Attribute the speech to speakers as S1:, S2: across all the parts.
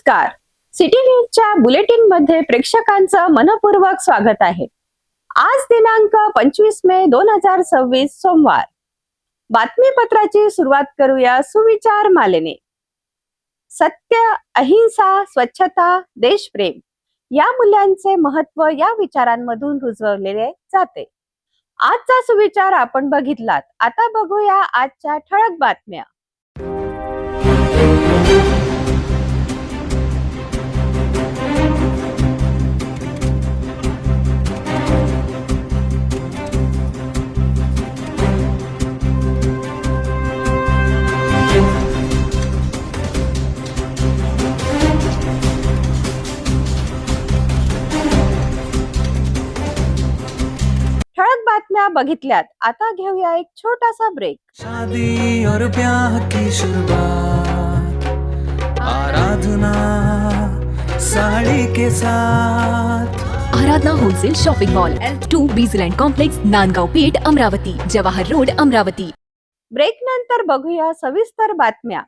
S1: नमस्कार. सिटी न्यूजच्या बुलेटिन मध्ये प्रेक्षकांचं मनपूर्वक स्वागत आहे. आज दिनांक 25 मे 2026 सोमवार. बातमीपत्राची सुरुवात करूया सुविचार मालेने. सत्य, अहिंसा, स्वच्छता, देशप्रेम या मूल्यांचे महत्व या विचारांमधून रुजवलेले जाते. आजचा सुविचार आपण बघितलात. आता बघूया आजच्या ठळक बातम्या. ठळक बातम्या बघितल्यात. आता घेऊया एक छोटासा ब्रेक.
S2: शादी और ब्याह की शुरुआत, आराधना साड़ी के साथ.
S3: Aradhana wholesale shopping mall, L2 बीझलँड complex, Nandgaon Peth, Amravati, Jawahar road, Amravati.
S1: Break नंतर बघूया सविस्तर बातम्या.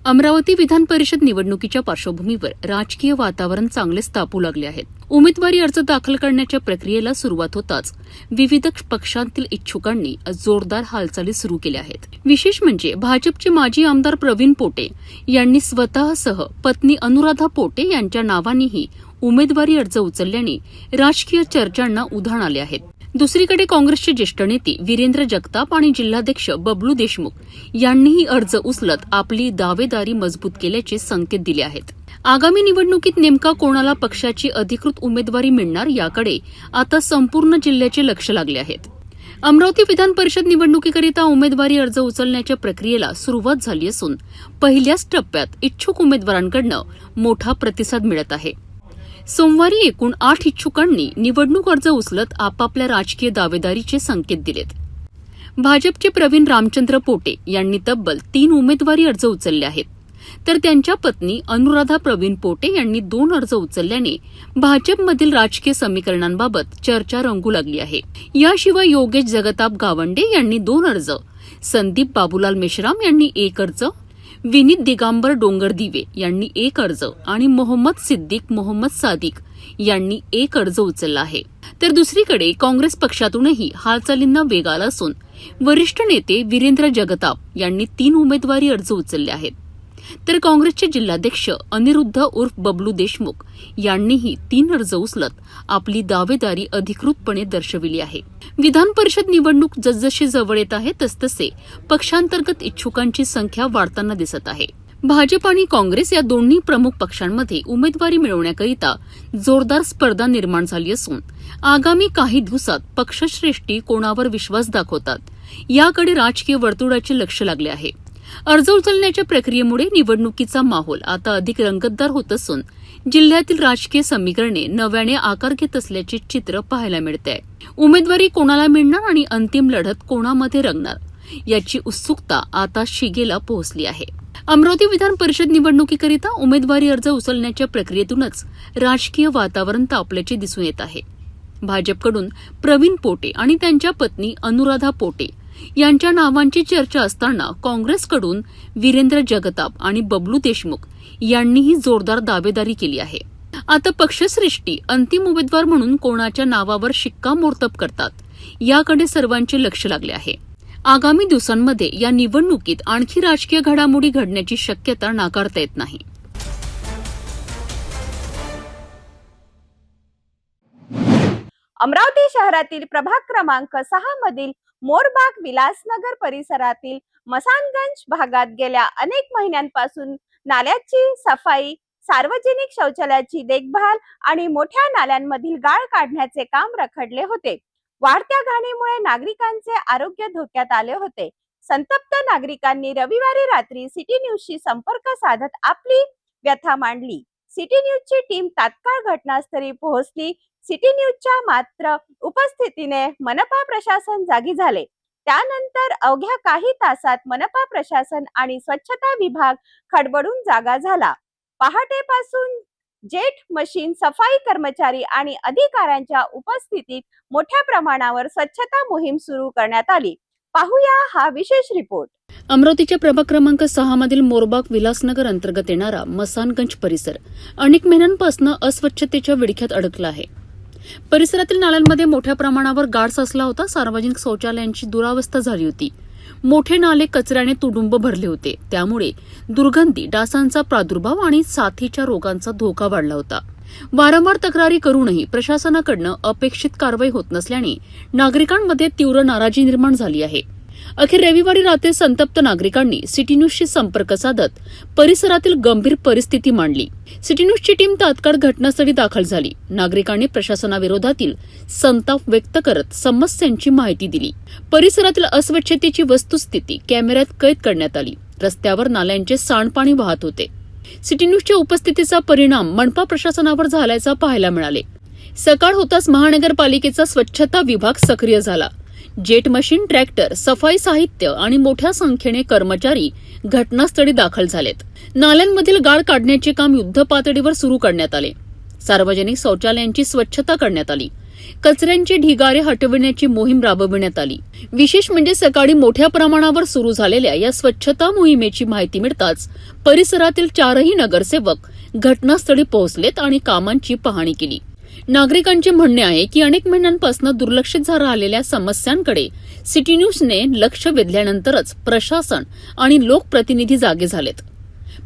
S4: अमरावती विधान परिषद निवडणुकीच्या पार्श्वभूमीवर राजकीय वातावरण चांगलेच तापू लागले आहेत. उमेदवारी अर्ज दाखल करण्याच्या प्रक्रियेला सुरुवात होताच विविध पक्षांतील इच्छुकांनी जोरदार हालचाली सुरू केल्या आहेत. विशेष म्हणजे भाजपचे माजी आमदार प्रवीण पोटे यांनी स्वतःसह पत्नी अनुराधा पोटे यांच्या नावानेही उमेदवारी अर्ज उचलल्याने राजकीय चर्चांना उधाण आले आहेत. दुसरीकडे काँग्रेसचे ज्येष्ठ नेते वीरेंद्र जगताप आणि जिल्हाध्यक्ष बबलू देशमुख यांनीही अर्ज उचलत आपली दावेदारी मजबूत केल्याचे संकेत दिले आहेत. आगामी निवडणुकीत नेमका कोणाला पक्षाची अधिकृत उमेदवारी मिळणार याकडे आता संपूर्ण जिल्ह्याचे लक्ष लागले आहेत. अमरावती विधान परिषद निवडणुकीकरिता उमेदवारी अर्ज उचलण्याच्या प्रक्रियेला सुरुवात झाली असून पहिल्याच टप्प्यात इच्छुक उमेदवारांकडून मोठा प्रतिसाद मिळत आहे. सोमवारी एकूण 8 इच्छुकांनी निवडणूक अर्ज उचलत आपापल्या राजकीय दावेदारीचे संकेत दिलेत. भाजपचे प्रवीण रामचंद्र पोटे यांनी तब्बल 3 उमेदवारी अर्ज उचलले आहेत, तर त्यांच्या पत्नी अनुराधा प्रवीण पोटे यांनी 2 अर्ज उचलल्याने भाजपमधील राजकीय समीकरणांबाबत चर्चा रंगू लागली आहे. याशिवाय योगेश जगताप गावंडे यांनी 2 अर्ज, संदीप बाबूलाल मेश्राम यांनी 1 अर्ज, विनीत दिगांबर डोंगरदिवे यांनी 1 अर्ज आणि मोहम्मद सिद्दीक मोहम्मद सादिक यांनी 1 अर्ज उचलला आहे. तर दुसरीकडे काँग्रेस पक्षातूनही हालचालींना वेग आला असून वरिष्ठ नेते वीरेंद्र जगताप यांनी 3 उमेदवारी अर्ज उचलले आहेत, तर काँग्रेसचे जिल्हाध्यक्ष अनिरुद्ध उर्फ बबलू देशमुख यांनीही 3 अर्ज उचलत आपली दावेदारी अधिकृतपणे दर्शविली आहे. विधान परिषद निवडणूक जसजशी जवळ येत आहे तसतसे पक्षांतर्गत इच्छुकांची संख्या वाढताना दिसत आहे. भाजप आणि काँग्रेस या दोन्ही प्रमुख पक्षांमध्ये उमेदवारी मिळवण्याकरिता जोरदार स्पर्धा निर्माण झाली असून आगामी काही दिवसात पक्षश्रेष्ठी कोणावर विश्वास दाखवतात याकडे राजकीय वर्तुळाचे लक्ष लागले आहे. अर्ज उचलण्याच्या प्रक्रियेमुळे निवडणुकीचा माहोल आता अधिक रंगतदार होत असून जिल्ह्यातील राजकीय समीकरणे नव्याने आकार घेत असल्याचे चित्र पाहायला मिळते. उमेदवारी कोणाला मिळणार आणि अंतिम लढत कोणामध्ये रंगणार याची उत्सुकता आता शिगेला पोहोचली आहे. अमरावती विधान परिषद निवडणुकीकरिता उमेदवारी अर्ज उचलण्याच्या प्रक्रियेतूनच राजकीय वातावरण तापल्याचे दिसून येत आहे. भाजपकडून प्रवीण पोटे आणि त्यांच्या पत्नी अनुराधा पोटे यांच्या नावांची चर्चा असताना काँग्रेसकडून वीरेंद्र जगताप आणि बबलू देशमुख यांनीही जोरदार दावेदारी केली आहे. आता पक्षश्रेष्ठी अंतिम उमेदवार म्हणून कोणाच्या नावावर शिक्कामोर्तब करतात याकडे सर्वांचे लक्ष लागले आहे. आगामी दिवसांमध्ये या निवडणुकीत आणखी राजकीय घडामोडी घडण्याची शक्यता नाकारता येत नाही.
S1: अमरावती शहरातील प्रभाग क्रमांक 6 मधील मोरबाग विलासनगर परिसरातील मसानगंज भागात गेल्या अनेक महिन्यांपासून नाल्याची सफाई, सार्वजनिक शौचालयाची देखभाल आणि मोठ्या नाल्यांमधील गाळ काढण्याचे काम रखडले होते. वाढत्या घाणीमुळे नागरिकांचे आरोग्य धोक्यात आले होते. संतप्त नागरिकांनी रविवारी रात्री सिटी न्यूजशी संपर्क साधत आपली व्यथा मांडली. सिटी न्यूजची टीम तात्काळ घटनास्थळी पोहोचली. सिटी न्यूजच्या मात्र उपस्थितीने मनपा प्रशासन जागी झाले. त्यानंतर अवघ्या काही तासात मनपा प्रशासन आणि स्वच्छता विभाग खडबडून जागा झाला. पहाटेपासून जेट मशीन, सफाई कर्मचारी आणि अधिकाऱ्यांच्या उपस्थितीत मोठ्या प्रमाणावर स्वच्छता मोहीम सुरू करण्यात आली. पाहूया हा विशेष रिपोर्ट.
S4: अमरावतीच्या प्रभाग क्रमांक 6 मधील मोरबाग विलासनगर अंतर्गत येणारा मसानगंज परिसर अनेक महिन्यांपासून अस्वच्छतेच्या विळख्यात अडकला आहे. परिसरातील नाल्यांमध्ये मोठ्या प्रमाणावर गाळ साचला होता. सार्वजनिक शौचालयांची दुरावस्था झाली होती. मोठे नाले कचऱ्याने तुडुंब भरले होते. त्यामुळे दुर्गंधी, डासांचा प्रादुर्भाव आणि साथीच्या रोगांचा धोका वाढला होता. वारंवार तक्रारी करूनही प्रशासनाकडून अपेक्षित कारवाई होत नसल्याने नागरिकांमध्ये तीव्र नाराजी निर्माण झाली आहे. अखेर रविवारी रात्री संतप्त नागरिकांनी सिटी न्यूजशी संपर्क साधत परिसरातील गंभीर परिस्थिती मांडली. सिटी न्यूजची टीम तात्काळ घटनास्थळी दाखल झाली. नागरिकांनी प्रशासनाविरोधातील संताप व्यक्त करत समस्यांची माहिती दिली. परिसरातील अस्वच्छतेची वस्तुस्थिती कॅमेऱ्यात कैद करण्यात आली. रस्त्यावर नाल्यांचे सांडपाणी वाहत होते. सिटी न्यूजच्या उपस्थितीचा परिणाम मनपा प्रशासनावर झाल्याचा पाहायला मिळाले. सकाळ होताच महानगरपालिकेचा स्वच्छता विभाग सक्रिय झाला. जेट मशीन, ट्रॅक्टर, सफाई साहित्य आणि मोठ्या संख्येने कर्मचारी घटनास्थळी दाखल झालेत. नाल्यांमधील गाळ काढण्याचे काम युद्धपातळीवर सुरू करण्यात आले. सार्वजनिक शौचालयांची स्वच्छता करण्यात आली. कचऱ्यांचे ढिगारे हटविण्याची मोहीम राबविण्यात आली. विशेष म्हणजे सकाळी मोठ्या प्रमाणावर सुरू झालेल्या या स्वच्छता मोहिमेची माहिती मिळताच परिसरातील 4ही नगरसेवक घटनास्थळी पोहोचलेत आणि कामांची पाहणी केली. नागरिकांचे म्हणणे आहे की अनेक महिन्यांपासून दुर्लक्षित राहिलेल्या समस्यांकडे सिटी न्यूजने लक्ष वेधल्यानंतरच प्रशासन आणि लोकप्रतिनिधी जागे झालेत.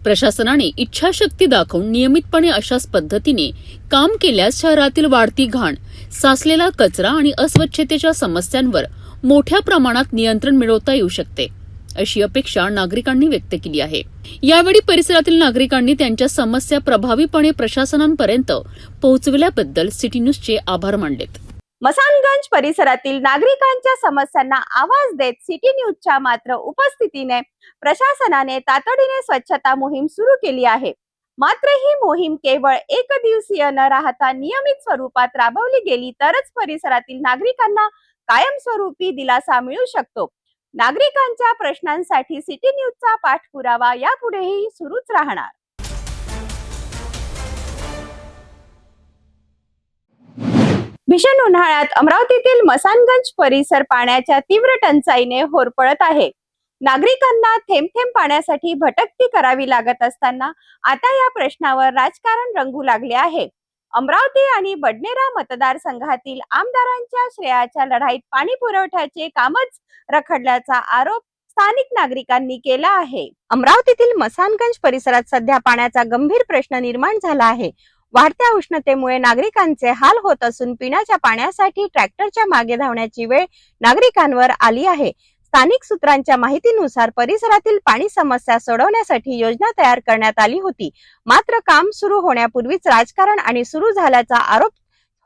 S4: प्रशासनाने इच्छाशक्ती दाखवून नियमितपणे अशाच पद्धतीने काम केल्यास शहरातील वाढती घाण, साचलेला कचरा आणि अस्वच्छतेच्या समस्यांवर मोठ्या प्रमाणात नियंत्रण मिळवता येऊ शकते, अशी अपेक्षा नागरिकांनी व्यक्त केली आहे. यावेळी परिसरातील नागरिकांनी त्यांच्या समस्या प्रभावीपणे प्रशासनांपर्यंत पोहोचविल्याबद्दल सिटी न्यूजचे आभार मानलेत.
S1: मसानगंज परिसरातील नागरिकांच्या समस्यांना आवाज देत सिटी न्यूजच्या मात्र उपस्थितीने प्रशासनाने तातडीने स्वच्छता मोहीम सुरू केली आहे. मात्र ही मोहीम केवळ एक दिवसीय न राहता नियमित स्वरूपात राबवली गेली तरच परिसरातील नागरिकांना कायमस्वरूपी दिलासा मिळू शकतो. नागरिकांच्या प्रश्नांसाठी सिटी न्यूजचा पाठपुरावा यापुढेही सुरूच राहणार. भीषण उन्हाळ्यात अमरावतीतील मसानगंज परिसर पाण्याच्या तीव्र टंचाईने होरपळत आहे. नागरिकांना थेंब थेंब पाण्यासाठी भटकती करावी लागत असताना आता या प्रश्नावर राजकारण रंगू लागले आहे. अमरावती आणि बडनेरा मतदारसंघातील आमदारांच्या श्रेयाच्या लढाईत पाणी पुरवठ्याचे कामच रखडल्याचा आरोप स्थानिक नागरिकांनी केला आहे. अमरावतीतील मसानगंज परिसरात सध्या पाण्याचा गंभीर प्रश्न निर्माण झाला आहे. वाढत्या उष्णतेमुळे नागरिकांचे हाल होत असून पिण्याच्या पाण्यासाठी ट्रॅक्टरच्या मागे धावण्याची वेळ नागरिकांवर आली आहे. स्थानिक सूत्रांच्या माहितीनुसार परिसरातील पाणी समस्या सोडवण्यासाठी योजना तयार करण्यात आली होती. मात्र काम सुरू होण्यापूर्वीच राजकारण आणि सुरू झाल्याचा आरोप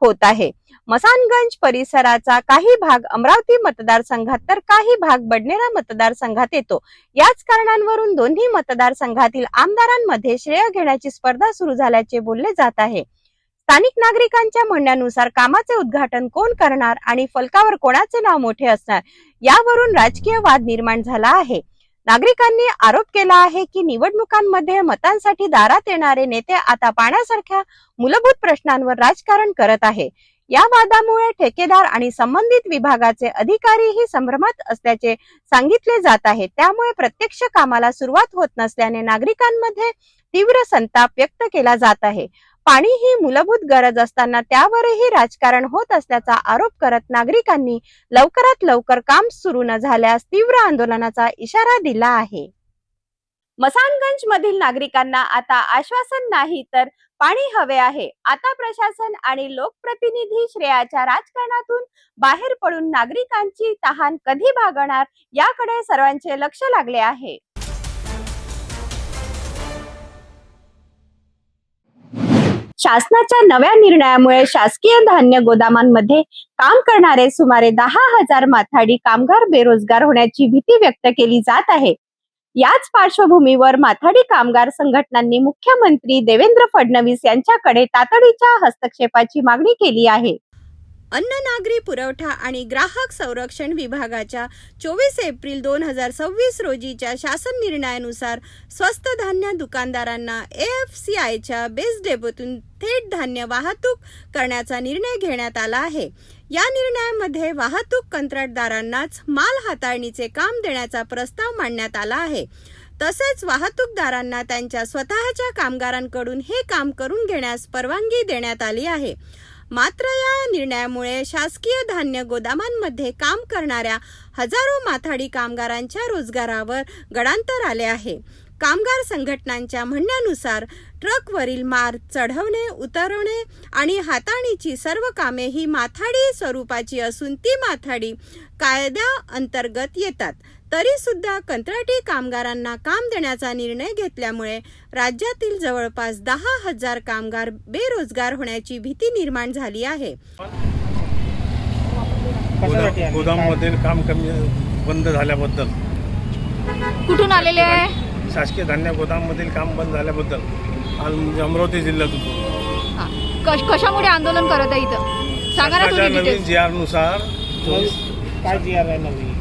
S1: होत आहे. मसानगंज परिसराचा काही भाग अमरावती मतदारसंघात तर काही भाग बडनेरा मतदारसंघात येतो. याच कारणांवरून दोन्ही मतदारसंघातील आमदारांमध्ये श्रेय घेण्याची स्पर्धा सुरू झाल्याचे बोलले जात आहे. स्थानिक नागरिकांच्या म्हणण्यानुसार कामाचे उद्घाटन कोण करणार आणि फलकावर कोणाचे नाव मोठे असणार यावरून राजकीय वाद निर्माण झाला आहे. नागरिकांनी आरोप केला आहे की निवडणुकांमध्ये मतांसाठी दारात येणारे नेते आता पाण्यासारख्या मूलभूत प्रश्नांवर राजकारण करत आहे. या वादामुळे ठेकेदार आणि संबंधित विभागाचे अधिकारीही संभ्रमात असल्याचे सांगितले जात आहे. त्यामुळे प्रत्यक्ष कामाला सुरुवात होत नसल्याने नागरिकांमध्ये तीव्र संताप व्यक्त केला जात आहे. पाणी ही मूलभूत गरज असताना त्यावरही राजकारण होत असल्याचा आरोप करत नागरिकांनी लवकरात लवकर काम सुरू न झाल्यास तीव्र आंदोलनाचा इशारा दिला आहे. मसानगंज मधील नागरिकांना आता आश्वासन नाही तर पाणी हवे आहे. आता प्रशासन आणि लोकप्रतिनिधी श्रेयाच्या राजकारणातून बाहेर पडून नागरिकांची तहान कधी भागणार याकडे सर्वांचे लक्ष लागले आहे. शासनाच्या नव्या निर्णयामुळे शासकीय धान्य गोदामांमध्ये काम करणारे सुमारे 10,000 माथाडी कामगार बेरोजगार होण्याची भीती व्यक्त केली जात आहे. याच पार्श्वभूमीवर माथाडी कामगार संघटनांनी मुख्यमंत्री देवेंद्र फडणवीस यांच्याकडे तातडीच्या हस्तक्षेपाची मागणी केली आहे. अन्न नागरी पुरवठा आणि ग्राहक संरक्षण विभागाच्या 24 एप्रिल 2026 रोजीच्या शासन निर्णयानुसार स्वस्त धान्य दुकानदारांना AFCIच्या बेस डेपोतून थेट धान्य वाहतूक करण्याचा निर्णय घेण्यात आला आहे. या निर्णयामध्ये वाहतूक कंत्राटदारांनाच माल हाताळणीचे काम देण्याचा प्रस्ताव मांडण्यात आला आहे. तसेच वाहतूकदारांना त्यांच्या स्वतःच्या कामगारांकडून हे काम करून घेण्यास परवानगी देण्यात आली आहे. मात्र या निर्णयामुळे शासकीय धान्य गोदामांमध्ये काम करणाऱ्या हजारो माथाडी कामगारांच्या रोजगारावर गडांतर आले आहे. कामगार संघटनांच्या म्हणण्यानुसार ट्रकवरील माल चढवणे, उतरवणे आणि हाताळणीची सर्व कामे ही माथाडी स्वरूपाची असून ती माथाडी कायद्याअंतर्गत येतात. तरी सुद्धा कंत्राटी कामगारांना काम देण्याचा निर्णय घेतल्यामुळे राज्यातील जवळपास 10,000 कामगार बेरोजगार होण्याची भीती निर्माण झाली आहे.
S5: गोदाममधील काम कमी बंद झाल्याबद्दल,
S6: कुठून आलेले आहे?
S5: शासकीय धान्य गोदाममधील काम बंद झाल्याबद्दल अमरावती जिल्ह्यातून
S6: कशामुळे आंदोलन करत आहे इथं? सांगा ना
S5: शासनाच्या
S6: तुम्ही
S5: नवीन
S6: डिटेल्स.
S5: GR नुसार
S7: काय जी आर आहे नवीन?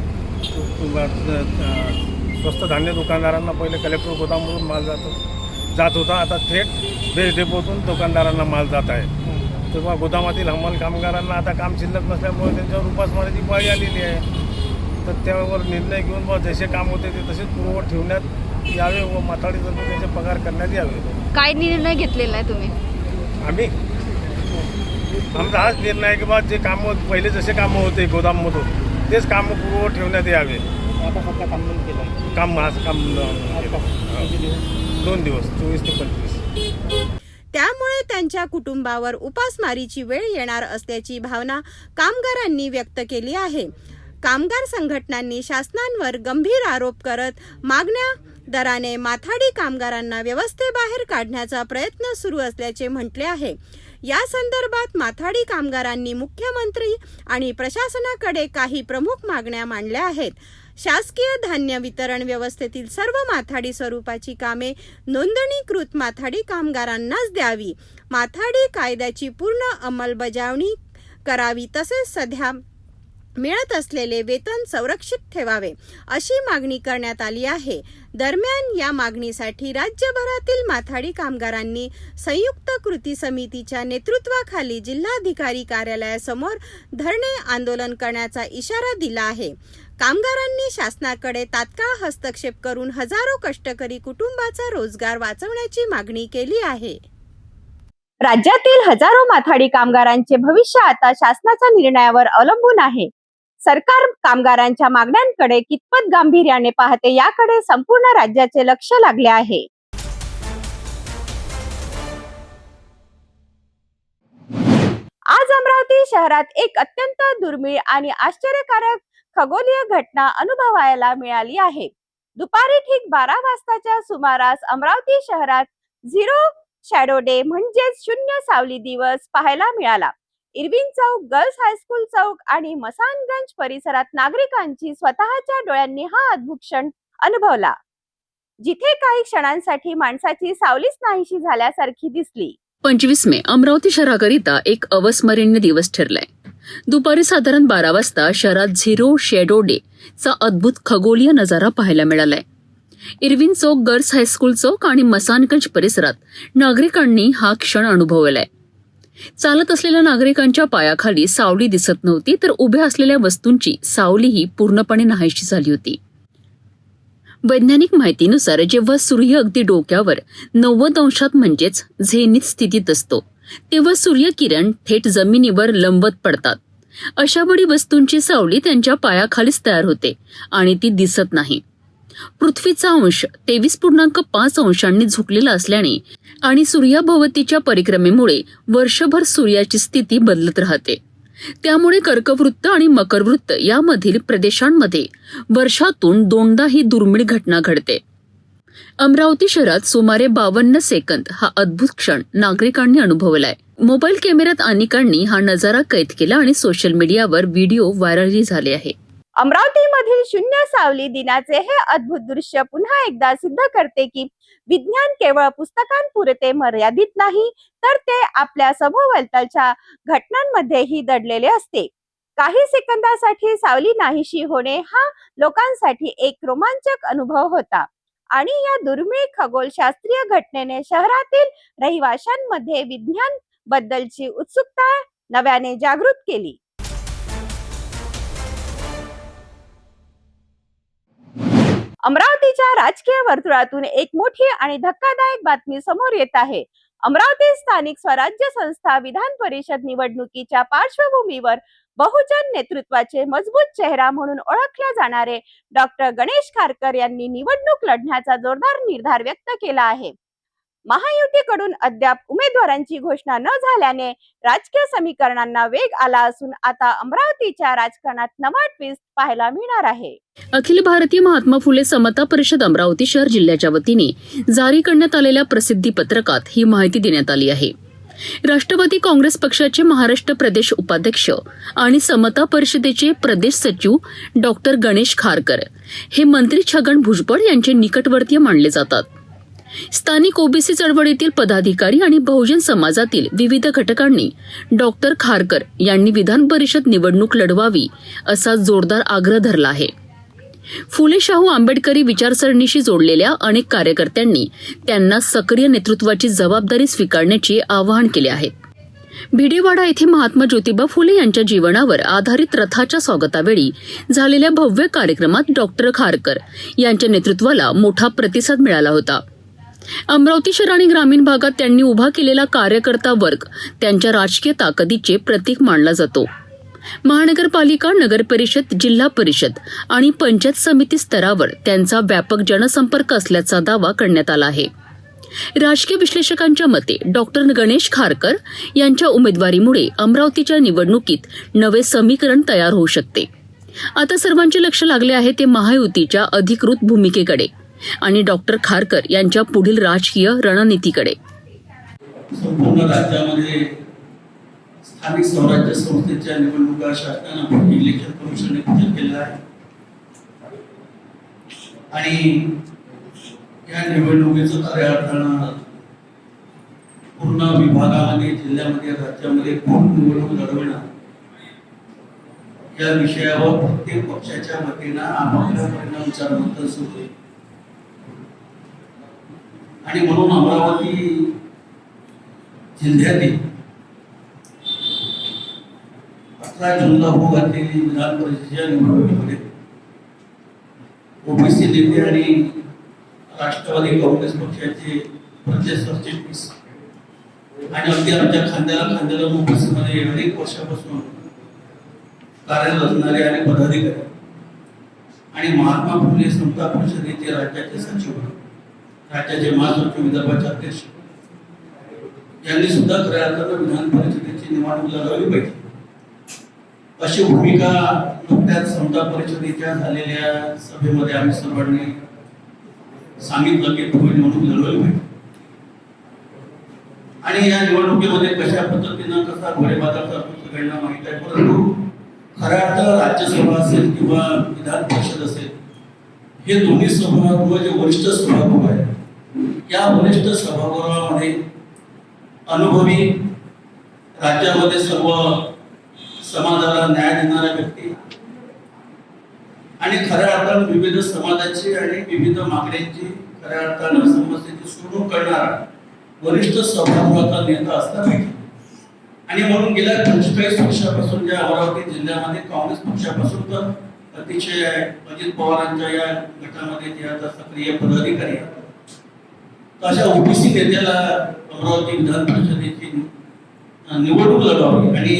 S5: स्वस्त धान्य दुकानदारांना पहिले कलेक्टर गोदामवरून माल जात होता, आता थेट बेस डेपोतून दुकानदारांना माल जात आहे. तेव्हा गोदामातील हमाल कामगारांना आता काम शिल्लक नसल्यामुळे त्यांच्यावर उपासमारीची पाळी आलेली आहे. तर त्यावर निर्णय घेऊन बा जसे काम होते ते तसेच पूर्ववत ठेवण्यात यावे व माथाडीतर्फे त्यांचे पगार करण्यात यावे.
S6: काय निर्णय घेतलेला आहे तुम्ही?
S5: आमचा हाच निर्णय आहे की बा जे कामं पहिले जसे कामं होते गोदाममधून तेच कामं पूर्ववत ठेवण्यात यावे.
S7: आता सध्या काम बंद केलं.
S5: काम 2 दिवस 24 ते 25.
S1: त्यामुळे त्यांच्या कुटुंबावर उपासमारीची वेळ येणार असल्याची भावना कामगारांनी व्यक्त केली आहे. कामगार संघटनांनी शासनावर गंभीर आरोप करत मागण्या दराने माथाडी कामगारांना व्यवस्थेबाहेर काढण्याचा प्रयत्न सुरू असल्याचे म्हटले आहे. या संदर्भात माथाडी कामगारांनी मुख्यमंत्री आणि प्रशासनाकडे काही प्रमुख मागण्या मांडल्या आहेत. शासकीय धान्य वितरण व्यवस्थेतील सर्व माथाडी स्वरूपाची कामे नोंदणीकृत माथाडी कामगारांनाच द्यावी. माथाडी कायद्याची पूर्ण अंमलबजावणी करावी. तसेच सध्या मिळत असलेले वेतन संरक्षित ठेवावे अशी मागणी करण्यात आली आहे. दरम्यान या मागणीसाठी राज्यभरातील माथाडी कामगारांनी संयुक्त कृती समितीच्या नेतृत्वाखाली जिल्हाधिकारी कार्यालयासमोर धरणे आंदोलन करण्याचा इशारा दिला आहे. कामगारांनी शासनाकडे तात्काळ हस्तक्षेप करून हजारो कष्टकरी कुटुंबाचा रोजगार वाचवण्याची मागणी केली आहे.
S8: राज्यातील हजारो माथाडी कामगारांचे भविष्य आता शासनाच्या निर्णयावर अवलंबून आहे. सरकार कामगारांच्या मागण्यांकडे कितपत गांभीर्याने पाहते याकडे संपूर्ण राज्याचे लक्ष लागले आहे. आज अमरावती शहरात एक अत्यंत दुर्मिळ आणि आश्चर्यकारक खगोलीय घटना अनुभवायला मिळाली आहे. दुपारी ठीक 12 वाजताच्या सुमारास अमरावती शहरात 0 शॅडो डे म्हणजेच शून्य सावली दिवस पाहायला मिळाला. इरविन चौक, गर्ल्स हायस्कूल चौक आणि मसानगंज परिसरात नागरिकांची स्वतःच्या डोळ्यांनी हा अद्भुत क्षण अनुभवला, जिथे काही क्षणांसाठी माणसाची सावलीच नाहीशी झाल्यासारखी दिसली.
S4: 25 मे अमरावती शहराकरिता एक अविस्मरणीय दिवस ठरलाय. दुपारी साधारण 12 वाजता शहरात 0 शॅडो डे चा अद्भुत खगोलीय नजारा पाहायला मिळालाय. इरविन चौक, गर्ल्स हायस्कूल चौक आणि मसानगंज परिसरात नागरिकांनी हा क्षण अनुभवलाय. चालत असलेल्या नागरिकांच्या पायाखाली सावली दिसत नव्हती, तर उभ्या असलेल्या वस्तूंची सावलीही पूर्णपणे नाहीशी झाली होती. वैज्ञानिक माहितीनुसार जेव्हा सूर्य अगदी डोक्यावर 90 अंशात म्हणजेच झेनिथ स्थितीत असतो, तेव्हा सूर्यकिरण थेट जमिनीवर लंबवत पडतात. अशा वेळी वस्तूंची सावली त्यांच्या पायाखालीच तयार होते आणि ती दिसत नाही. पृथ्वीचा अंश 23.5 अंशांनी झुकलेला असल्याने आणि सूर्याभोवतीच्या परिक्रमेमुळे वर्षभर सूर्याची स्थिती बदलत राहते. त्यामुळे कर्कवृत्त आणि मकरवृत्त यामधील प्रदेशांमध्ये वर्षातून 2दा ही दुर्मिळ घटना घडते. अमरावती शहरात सुमारे 52 सेकंद हा अद्भुत क्षण नागरिकांनी अनुभवलाय. मोबाईल कॅमेऱ्यात अनेकांनी हा नजारा कैद केला आणि सोशल मीडियावर व्हिडिओ व्हायरलही झाले आहे.
S8: अमरावतीमधील शून्य सावली दिनाचे हे अद्भुत दृश्य पुन्हा एकदा सिद्ध करते की विज्ञान केवळ पुस्तकांपुरते मर्यादित नाही, तर ते आपल्या सभोवतालच्या घटनांमध्येही दडलेले असते. काही सेकंदासाठी सावली नाहीशी होणे हा लोकांसाठी एक रोमांचक अनुभव होता आणि या दुर्मिळ खगोलशास्त्रीय घटनेने शहरातील रहिवाशांमध्ये विज्ञान बद्दलची उत्सुकता नव्याने जागृत केली. अमरावतीच्या राजकीय वर्तुळातून एक मोठी आणि धक्कादायक बातमी समोर येत आहे. अमरावती स्थानिक स्वराज्य संस्था विधान परिषद निवडणुकीच्या पार्श्वभूमीवर बहुजन नेतृत्वाचे मजबूत चेहरा म्हणून ओळखले जाणारे डॉक्टर गणेश खारकर यांनी निवडणूक लढण्याचा जोरदार निर्धार व्यक्त केला आहे. महायुतीकडून अद्याप उमेदवारांची घोषणा न झाल्याने राजकीय समीकरणांना वेग आला असून आता अमरावतीच्या राजकारणात नवा ट्विस्ट पाहायला मिळणार आहे.
S4: अखिल भारतीय महात्मा फुले समता परिषद अमरावती शहर जिल्ह्याच्या वतीने जारी करण्यात आलेल्या प्रसिद्धी पत्रकात ही माहिती देण्यात आली आहे. राष्ट्रवादी काँग्रेस पक्षाचे महाराष्ट्र प्रदेश उपाध्यक्ष आणि समता परिषदेचे प्रदेश सचिव डॉक्टर गणेश खारकर हे मंत्री छगन भुजबळ यांचे निकटवर्तीय मानले जातात. स्थानिक ओबीसी चळवळीतील पदाधिकारी आणि बहुजन समाजातील विविध घटकांनी डॉक्टर खारकर यांनी विधान परिषद निवडणूक लढवावी असा जोरदार आग्रह धरला आहे. फुले शाहू आंबेडकरी विचारसरणीशी जोडलेल्या अनेक कार्यकर्त्यांनी त्यांना सक्रिय नेतृत्वाची जबाबदारी स्वीकारण्याचे आवाहन केले आहे. भिडेवाडा येथे महात्मा ज्योतिबा फुले यांच्या जीवनावर आधारित रथाच्या स्वागतावेळी झालेल्या भव्य कार्यक्रमात डॉक्टर खारकर यांच्या नेतृत्वाला मोठा प्रतिसाद मिळाला होता. अमरावती शहर आणि ग्रामीण भागात त्यांनी उभा केलेला कार्यकर्ता वर्ग त्यांच्या राजकीय ताकदीचे प्रतीक मानला जातो. महानगरपालिका, नगरपरिषद, जिल्हा परिषद आणि पंचायत समिती स्तरावर त्यांचा व्यापक जनसंपर्क असल्याचा दावा करण्यात आला आहे. राजकीय विश्लेषकांच्या मते डॉक्टर गणेश खारकर यांच्या उमेदवारीमुळे अमरावतीच्या निवडणुकीत नवे समीकरण तयार होऊ शकते. आता सर्वांचे लक्ष लागले आहे ते महायुतीच्या अधिकृत भूमिकेकडे आणि डॉक्टर खारकर यांच्या पुढील राजकीय रणनीतीकडे.
S9: संपूर्ण राज्यामध्ये स्थानिक स्वराज्य संस्थेच्या निवडणुका शासनाने इलेक्शन कमिशनने जाहीर केलेला आहे आणि या निवडणुकीचं खऱ्या अर्थानं पूर्ण विभागामध्ये, जिल्ह्यामध्ये, राज्यामध्ये कोण निवडणूक लढवणार या विषयावर प्रत्येक पक्षाच्या वतीनं आपापल्या परिणामचार मंथन सुरू आहे. आणि म्हणून अमरावती जिल्ह्यातील 18 जूनला होऊ घातलेली विधान परिषदेच्या निवडणुकीमध्ये ओबीसी नेते आणि राष्ट्रवादी काँग्रेस पक्षाचे प्रदेश सरचिटणीस आणि अगदी आमच्या खांद्याला ओबीसीमध्ये अनेक वर्षापासून कार्यरत असणारे आणि पदाधिकारी आणि महात्मा फुले समता परिषदेचे राज्याचे सचिव, राज्याचे महासचिव, विदर्भाचे अध्यक्ष यांनी सुद्धा खऱ्या अर्थानं विधान परिषदेची निवडणूक लढवली पाहिजे अशी भूमिका नुकत्याच समता परिषदेच्या झालेल्या सभेमध्ये आम्ही सर्वांनी सांगितलं की तुम्ही निवडणूक लढवली पाहिजे. आणि या निवडणुकीमध्ये कशा पद्धतीनं कसा घोडेबाजार करतो सगळ्यांना माहित आहे. परंतु खऱ्या अर्थानं राज्यसभा असेल किंवा विधान परिषद असेल हे दोन्ही सभागृह जे वरिष्ठ सभागृह आहे, या वरिष्ठ सभागृहामध्ये अनुभवी राज्यामध्ये सर्व समाजाला न्याय देणाऱ्या व्यक्ती आणि खऱ्या अर्थानं विविध समाजाची आणि विविध मागण्यांची खऱ्या अर्थानं समस्येची सोडवणूक करणारा वरिष्ठ सभागृहाचा नेता असला पाहिजे. आणि म्हणून गेल्या 45 वर्षापासून ज्या अमरावती जिल्ह्यामध्ये काँग्रेस पक्षापासून तर अतिशय अजित पवारांच्या या गटामध्ये जे आता सक्रिय पदाधिकारी आहेत, अशा ओबीसी नेत्याला अमरावती विधान परिषदेची निवडणूक लढवावी आणि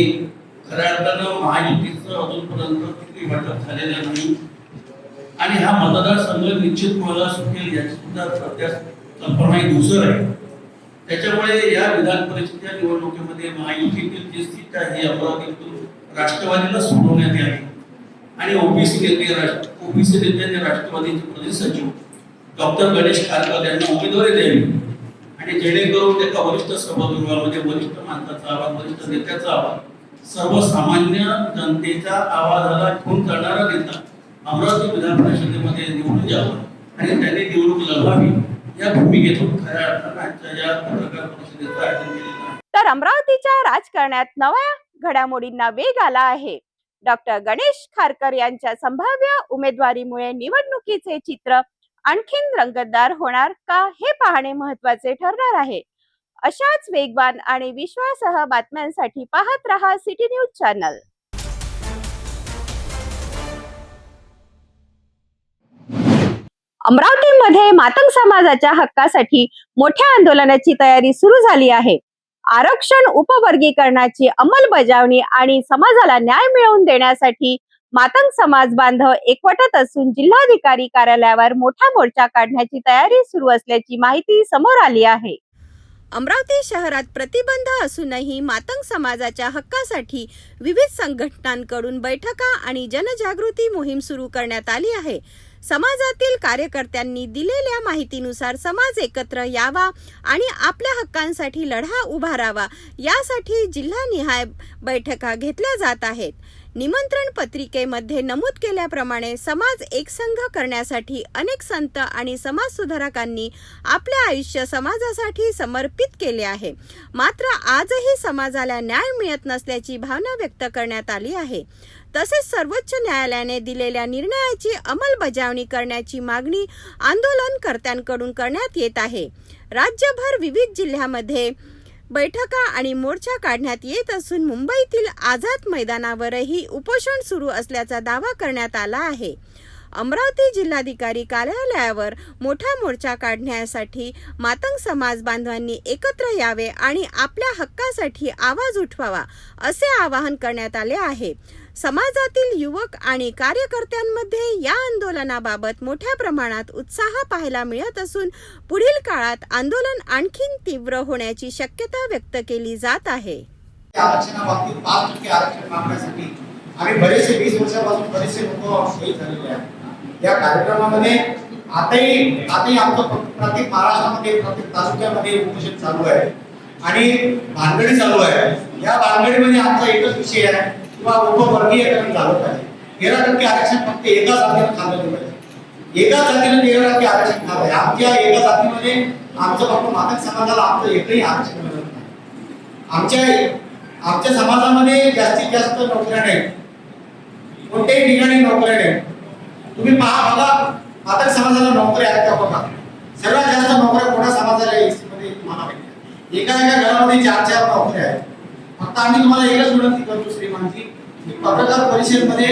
S9: खऱ्या अर्थानं महायुतीचं अजूनपर्यंत किती वाटप झालेलं नाही आणि हा मतदारसंघ निश्चित मला सुटेल याची सुद्धा सध्या कल्पना ही दुसर आहे. त्याच्यामुळे या विधान परिषदेच्या निवडणुकीमध्ये महायुतीतील जी सीट आहे अमरावतीतून राष्ट्रवादीला सोडवण्यात यावी आणि ओबीसी नेत्यांनी राष्ट्रवादीचे प्रदेश सचिव डॉक्टर गणेश खारकर यांना उमेदवारी द्यावी आणि जेणेकरून एका वरिष्ठ सभागृहामध्ये वरिष्ठ माणसाचा आवाज, वरिष्ठ नेत्याचा आवाज सर्वसामान्य जनतेच्या आवाजाला घेऊन चालणारा नेता अमरावती विधान परिषदेमध्ये निवडून यावं आणि त्यांनी निवडणूक लढवावी या भूमिकेतून खऱ्या अर्थानं आजच्या या पत्रकार परिषदेचं आयोजन केलेलं आहे.
S8: तर अमरावतीच्या राजकारणात नव्या घडामोडींना वेग आला आहे. डॉक्टर गणेश खारकर यांच्या संभाव्य उमेदवारीमुळे निवडणुकीचे चित्र आणखीन रंगतदार होणार का हे पाहणे महत्त्वाचे ठरणार आहे. अशाच वेगवान आणि विश्वासार्ह बातम्यांसाठी पाहत रहा सिटी न्यूज चॅनल. अमरावतीमध्ये मातंग समाजाच्या हक्कासाठी मोठ्या आंदोलनाची तयारी सुरू झाली आहे. आरक्षण उपवर्गीकरणाची अंमलबजावणी आणि समाजाला न्याय मिळवून देण्यासाठी मातंग समाज बांधव एकवटत असून जिल्हाधिकारी कार्यालयावर मोठा मोर्चा काढण्याची तयारी सुरू असल्याची माहिती समोर आली आहे. अमरावती शहरात प्रतिबंध असूनही मातंग समाजाच्या हक्कासाठी विविध संघटनांकडून बैठका आणि जनजागृती मोहीम सुरू करण्यात आली आहे. समाजातील कार्यकर्त्यांनी दिलेल्या माहितीनुसार समाज एकत्र यावा आणि आपल्या हक्कांसाठी लढा उभारावा यासाठी जिल्हानिहाय बैठका घेतल्या जात आहेत. निमंत्रण पत्रिकेमध्ये नमूद केल्याप्रमाणे समाज एकसंघ करण्यासाठी अनेक संत आणि समाजसुधारकांनी आपले आयुष्य समाजासाठी समर्पित केले आहे. मात्र आजही समाजाला न्याय मिळत नसल्याची भावना व्यक्त करण्यात आली आहे. तसेच सर्वोच्च न्यायालयाने दिलेल्या निर्णयाची अंमलबजावणी करण्याची मागणी आंदोलनकर्त्यांकडून करण्यात येत आहे. राज्यभर विविध जिल्ह्यामध्ये बैठका आणि मोर्चा काढण्यात येत असून मुंबईतील आझाद मैदानावरही उपोषण सुरू असल्याचा दावा करण्यात आला आहे. अमरावती जिल्हाधिकारी कार्यालयावर मोठा मोर्चा काढण्यासाठी मातंग समाज बांधवांनी एकत्र यावे आणि आपल्या हक्कासाठी आवाज उठवावा असे आवाहन करण्यात आले आहे. समाजातील युवक आणि कार्यकर्त्यांमध्ये या आंदोलनाबाबत मोठ्या प्रमाणात उत्साह पाहायला मिळत असून पुढील काळात आंदोलन आणखीन तीव्र होण्याची शक्यता व्यक्त केली जात आहे.
S10: आरक्षणाबाबतीत 5% आरक्षण मागण्यासाठी आम्ही बरेचसे 20 वर्षापासून बरेचसे लोक शहीद झालेले आहेत. या कार्यक्रमामध्ये आताही आमचं प्रत्येक महाराष्ट्रामध्ये प्रत्येक तालुक्यामध्ये उपोषण चालू आहे आणि भानगडी चालू आहे. या भानगडीमध्ये आमचा एकच विषय आहे किंवा उपवर्गीयकरण झालं पाहिजे. 13% आरक्षण फक्त एका जातीला खाल्लं पाहिजे. एका जातीला 13% आरक्षण खाल्लं आहे. आमच्या एका जातीमध्ये आमचं फक्त मातंग समाजाला आमचं एकही आरक्षण मिळत नाही. आमच्या समाजामध्ये जास्तीत जास्त नोकऱ्या नाही, कोणत्याही ठिकाणी नोकऱ्या नाही. तुम्ही बघा मातंग समाजाला नोकऱ्या आहेत का बघा. सर्वात जास्त नोकऱ्या कोणा समाजाला मध्ये तुम्हाला भेटतात. एका घरामध्ये 4 नोकऱ्या आहेत. फक्त आम्ही तुम्हाला एकच विनंती करतो श्रीमानजी, पत्रकार परिषदेमध्ये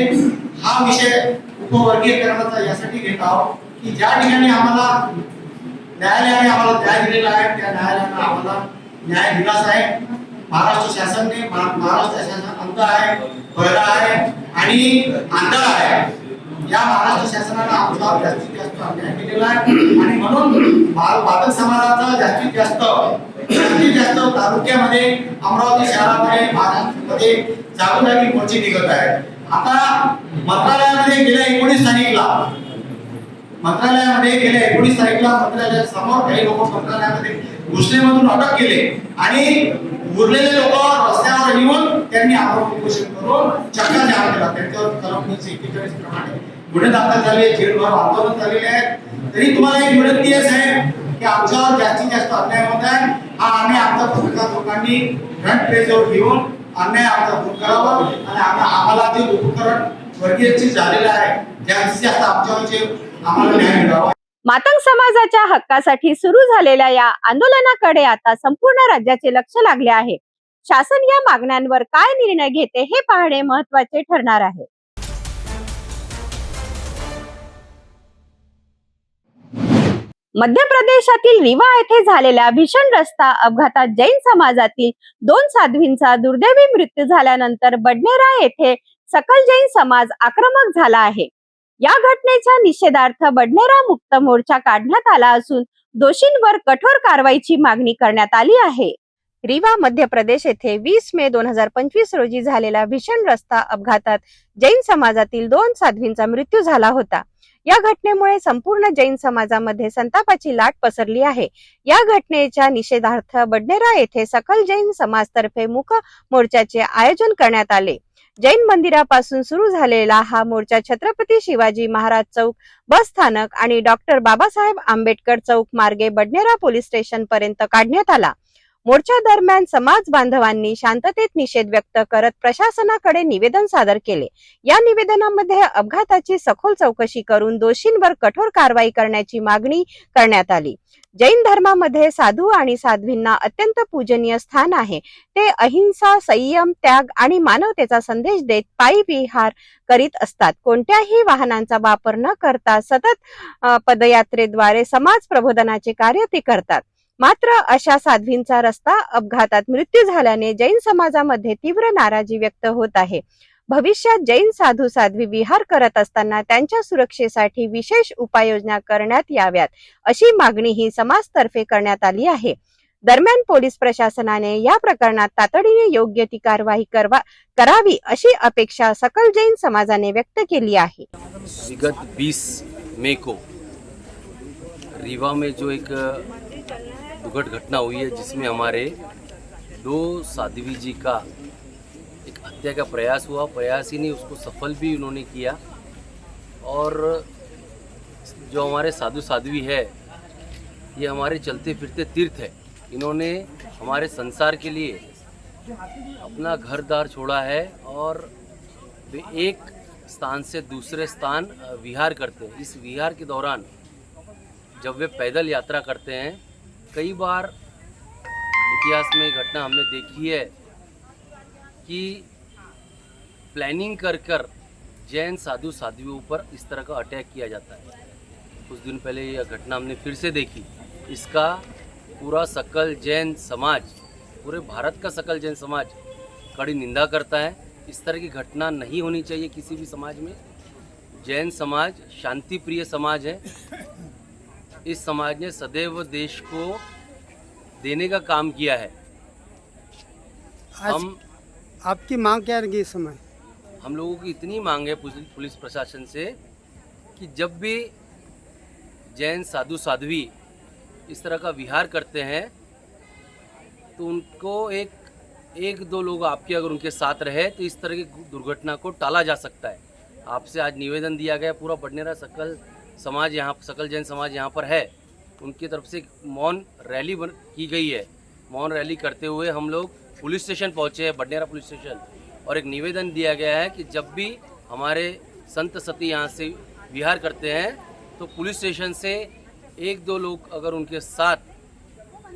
S10: हा विषय उपवर्गीयकरणाचा यासाठी घेत आहोत की ज्या ठिकाणी आम्हाला न्यायालयाने आम्हाला न्याय दिलेला आहे त्या न्यायालयाने आम्हाला न्याय दिलाच आहे. महाराष्ट्र शासनाने महाराष्ट्र शासन अंत आहे, बहिरा आहे आणि आंधळ आहे. या महाराष्ट्र शासनाने आमच्यावर जास्तीत जास्त अन्याय केलेला आहे आणि म्हणून मातंग समाजाचा जास्तीत जास्त तालुक्यामध्ये अमरावती शहरामध्ये महाराष्ट्रामध्ये जागोजागी मोर्चे निघत आहे. आता मंत्रालयामध्ये गेल्या 19 तारीखला मंत्रालयासमोर काही लोक मंत्रालयामध्ये घुसण्यामधून अटक केले आणि उरलेले लोक रस्त्यावर येऊन त्यांनी आरोप उपोषण करून चक्का जाम केला. त्यांच्यावर कलम 41 प्रमाणे गुन्हे दाखल झाले, जेलभर आंदोलन झालेले आहेत. तरी तुम्हाला एक विनंती आहे साहेब की आमच्यावर जास्तीत जास्त अन्याय होत आहे. हा अन्याय आमच्या पत्रकार लोकांनी फ्रंट पेजवर घेऊन अन्याय आमचा दूर करावा आणि आम्हाला जे उपकरण वर्गीयची झालेलं आहे जास्तीत जास्त आमच्यावर आम्हाला न्याय मिळावा.
S8: मातंग समाजाच्या हक्कासाठी सुरू झालेल्या या आंदोलनाकडे आता संपूर्ण राज्याचे लक्ष लागले आहे. शासन या मागण्यांवर काय निर्णय घेते हे पाहणे महत्त्वाचे ठरणार आहे. मध्य प्रदेशातील रीवा येथे झालेल्या भीषण रस्ता अपघातात जैन समाजातील 2 साध्वींचा दुर्दैवी मृत्यू झाल्यानंतर बडनेरा येथे सकल जैन समाज आक्रमक झाला आहे. या घटनेच्या निषेधार्थ बडनेरा मुक्त मोर्चा काढण्यात आला असून दोषींवर कठोर कारवाईची मागणी करण्यात आली आहे. रीवा मध्य प्रदेश येथे 20 मे 2025 रोजी झालेल्या भीषण रस्ता अपघातात जैन समाजातील 2 साध्वींचा मृत्यू झाला होता. या घटनेमुळे संपूर्ण जैन समाजामध्ये संतापाची लाट पसरली आहे. या घटनेच्या निषेधार्थ बडनेरा येथे सकल जैन समाजतर्फे मूक मोर्चाचे आयोजन करण्यात आले. जैन मंदिरापासून सुरू झालेला हा मोर्चा छत्रपती शिवाजी महाराज चौक बस स्थानक आणि डॉक्टर बाबासाहेब आंबेडकर चौक मार्गे बडनेरा पोलीस स्टेशन पर्यंत काढण्यात आला. मोर्चा दरम्यान समाज बांधवांनी शांततेत निषेध व्यक्त करत प्रशासनाकडे निवेदन सादर केले. या निवेदनामध्ये अपघाताची सखोल चौकशी करून दोषींवर कठोर कारवाई करण्याची मागणी करण्यात आली. जैन धर्मामध्ये साधू आणि साध्वींना अत्यंत पूजनीय स्थान आहे. ते अहिंसा, संयम, त्याग आणि मानवतेचा संदेश देत पायी विहार करीत असतात. कोणत्याही वाहनांचा वापर न करता सतत पदयात्रेद्वारे समाज प्रबोधनाचे कार्य ते करतात. मात्र अशा साध्वींचा रस्ता अपघातात मृत्यू झाल्याने जैन समाजामध्ये तीव्र नाराजी व्यक्त होत आहे. भविष्यात जैन साधू साध्वी विहार करत असताना त्यांच्या सुरक्षेसाठी विशेष उपाययोजना करण्यात याव्यात अशी मागणी ही समाजतर्फे करण्यात आली आहे. दरम्यान पोलीस प्रशासनाने या प्रकरणात तातडीने योग्य ती कारवाई करावी अशी अपेक्षा सकल जैन समाजाने व्यक्त केली आहे.
S11: विगत 20 मई को रीवा में जो एक दुखद घटना हुई है जिसमें हमारे 2 साध्वी जी का एक हत्या का प्रयास हुआ. प्रयास ही नहीं, उसको सफल भी उन्होंने किया. और जो हमारे साधु साध्वी है ये हमारे चलते फिरते तीर्थ है. इन्होंने हमारे संसार के लिए अपना घर द्वार छोड़ा है और वे एक स्थान से दूसरे स्थान विहार करते हैं. इस विहार के दौरान जब वे पैदल यात्रा करते हैं, कई बार इतिहास में घटना हमने देखी है कि प्लानिंग कर जैन साधु साध्वियों पर इस तरह का अटैक किया जाता है. कुछ दिन पहले यह घटना हमने फिर से देखी. इसका पूरा सकल जैन समाज, पूरे भारत का सकल जैन समाज कड़ी निंदा करता है. इस तरह की घटना नहीं होनी चाहिए किसी भी समाज में. जैन समाज शांति प्रिय समाज है. इस समाज ने सदैव देश को देने का काम किया है. हम
S7: आपकी मांग क्या रहेगी इस समय?
S11: हम लोगों की इतनी मांग है पुलिस प्रशासन से कि जब भी जैन साधु साध्वी इस तरह का विहार करते हैं तो उनको एक दो लोग आपके अगर उनके साथ रहे तो इस तरह की दुर्घटना को टाला जा सकता है. आपसे आज निवेदन दिया गया. पूरा बडनेरा सकल समाज यहाँ, सकल जैन समाज यहाँ पर है. उनकी तरफ से एक मौन रैली की गई है. मौन रैली करते हुए हम लोग पुलिस स्टेशन पहुँचे हैं, बडनेरा पुलिस स्टेशन, और एक निवेदन दिया गया है कि जब भी हमारे संत सती यहाँ से विहार करते हैं तो पुलिस स्टेशन से 1-2 लोग अगर उनके साथ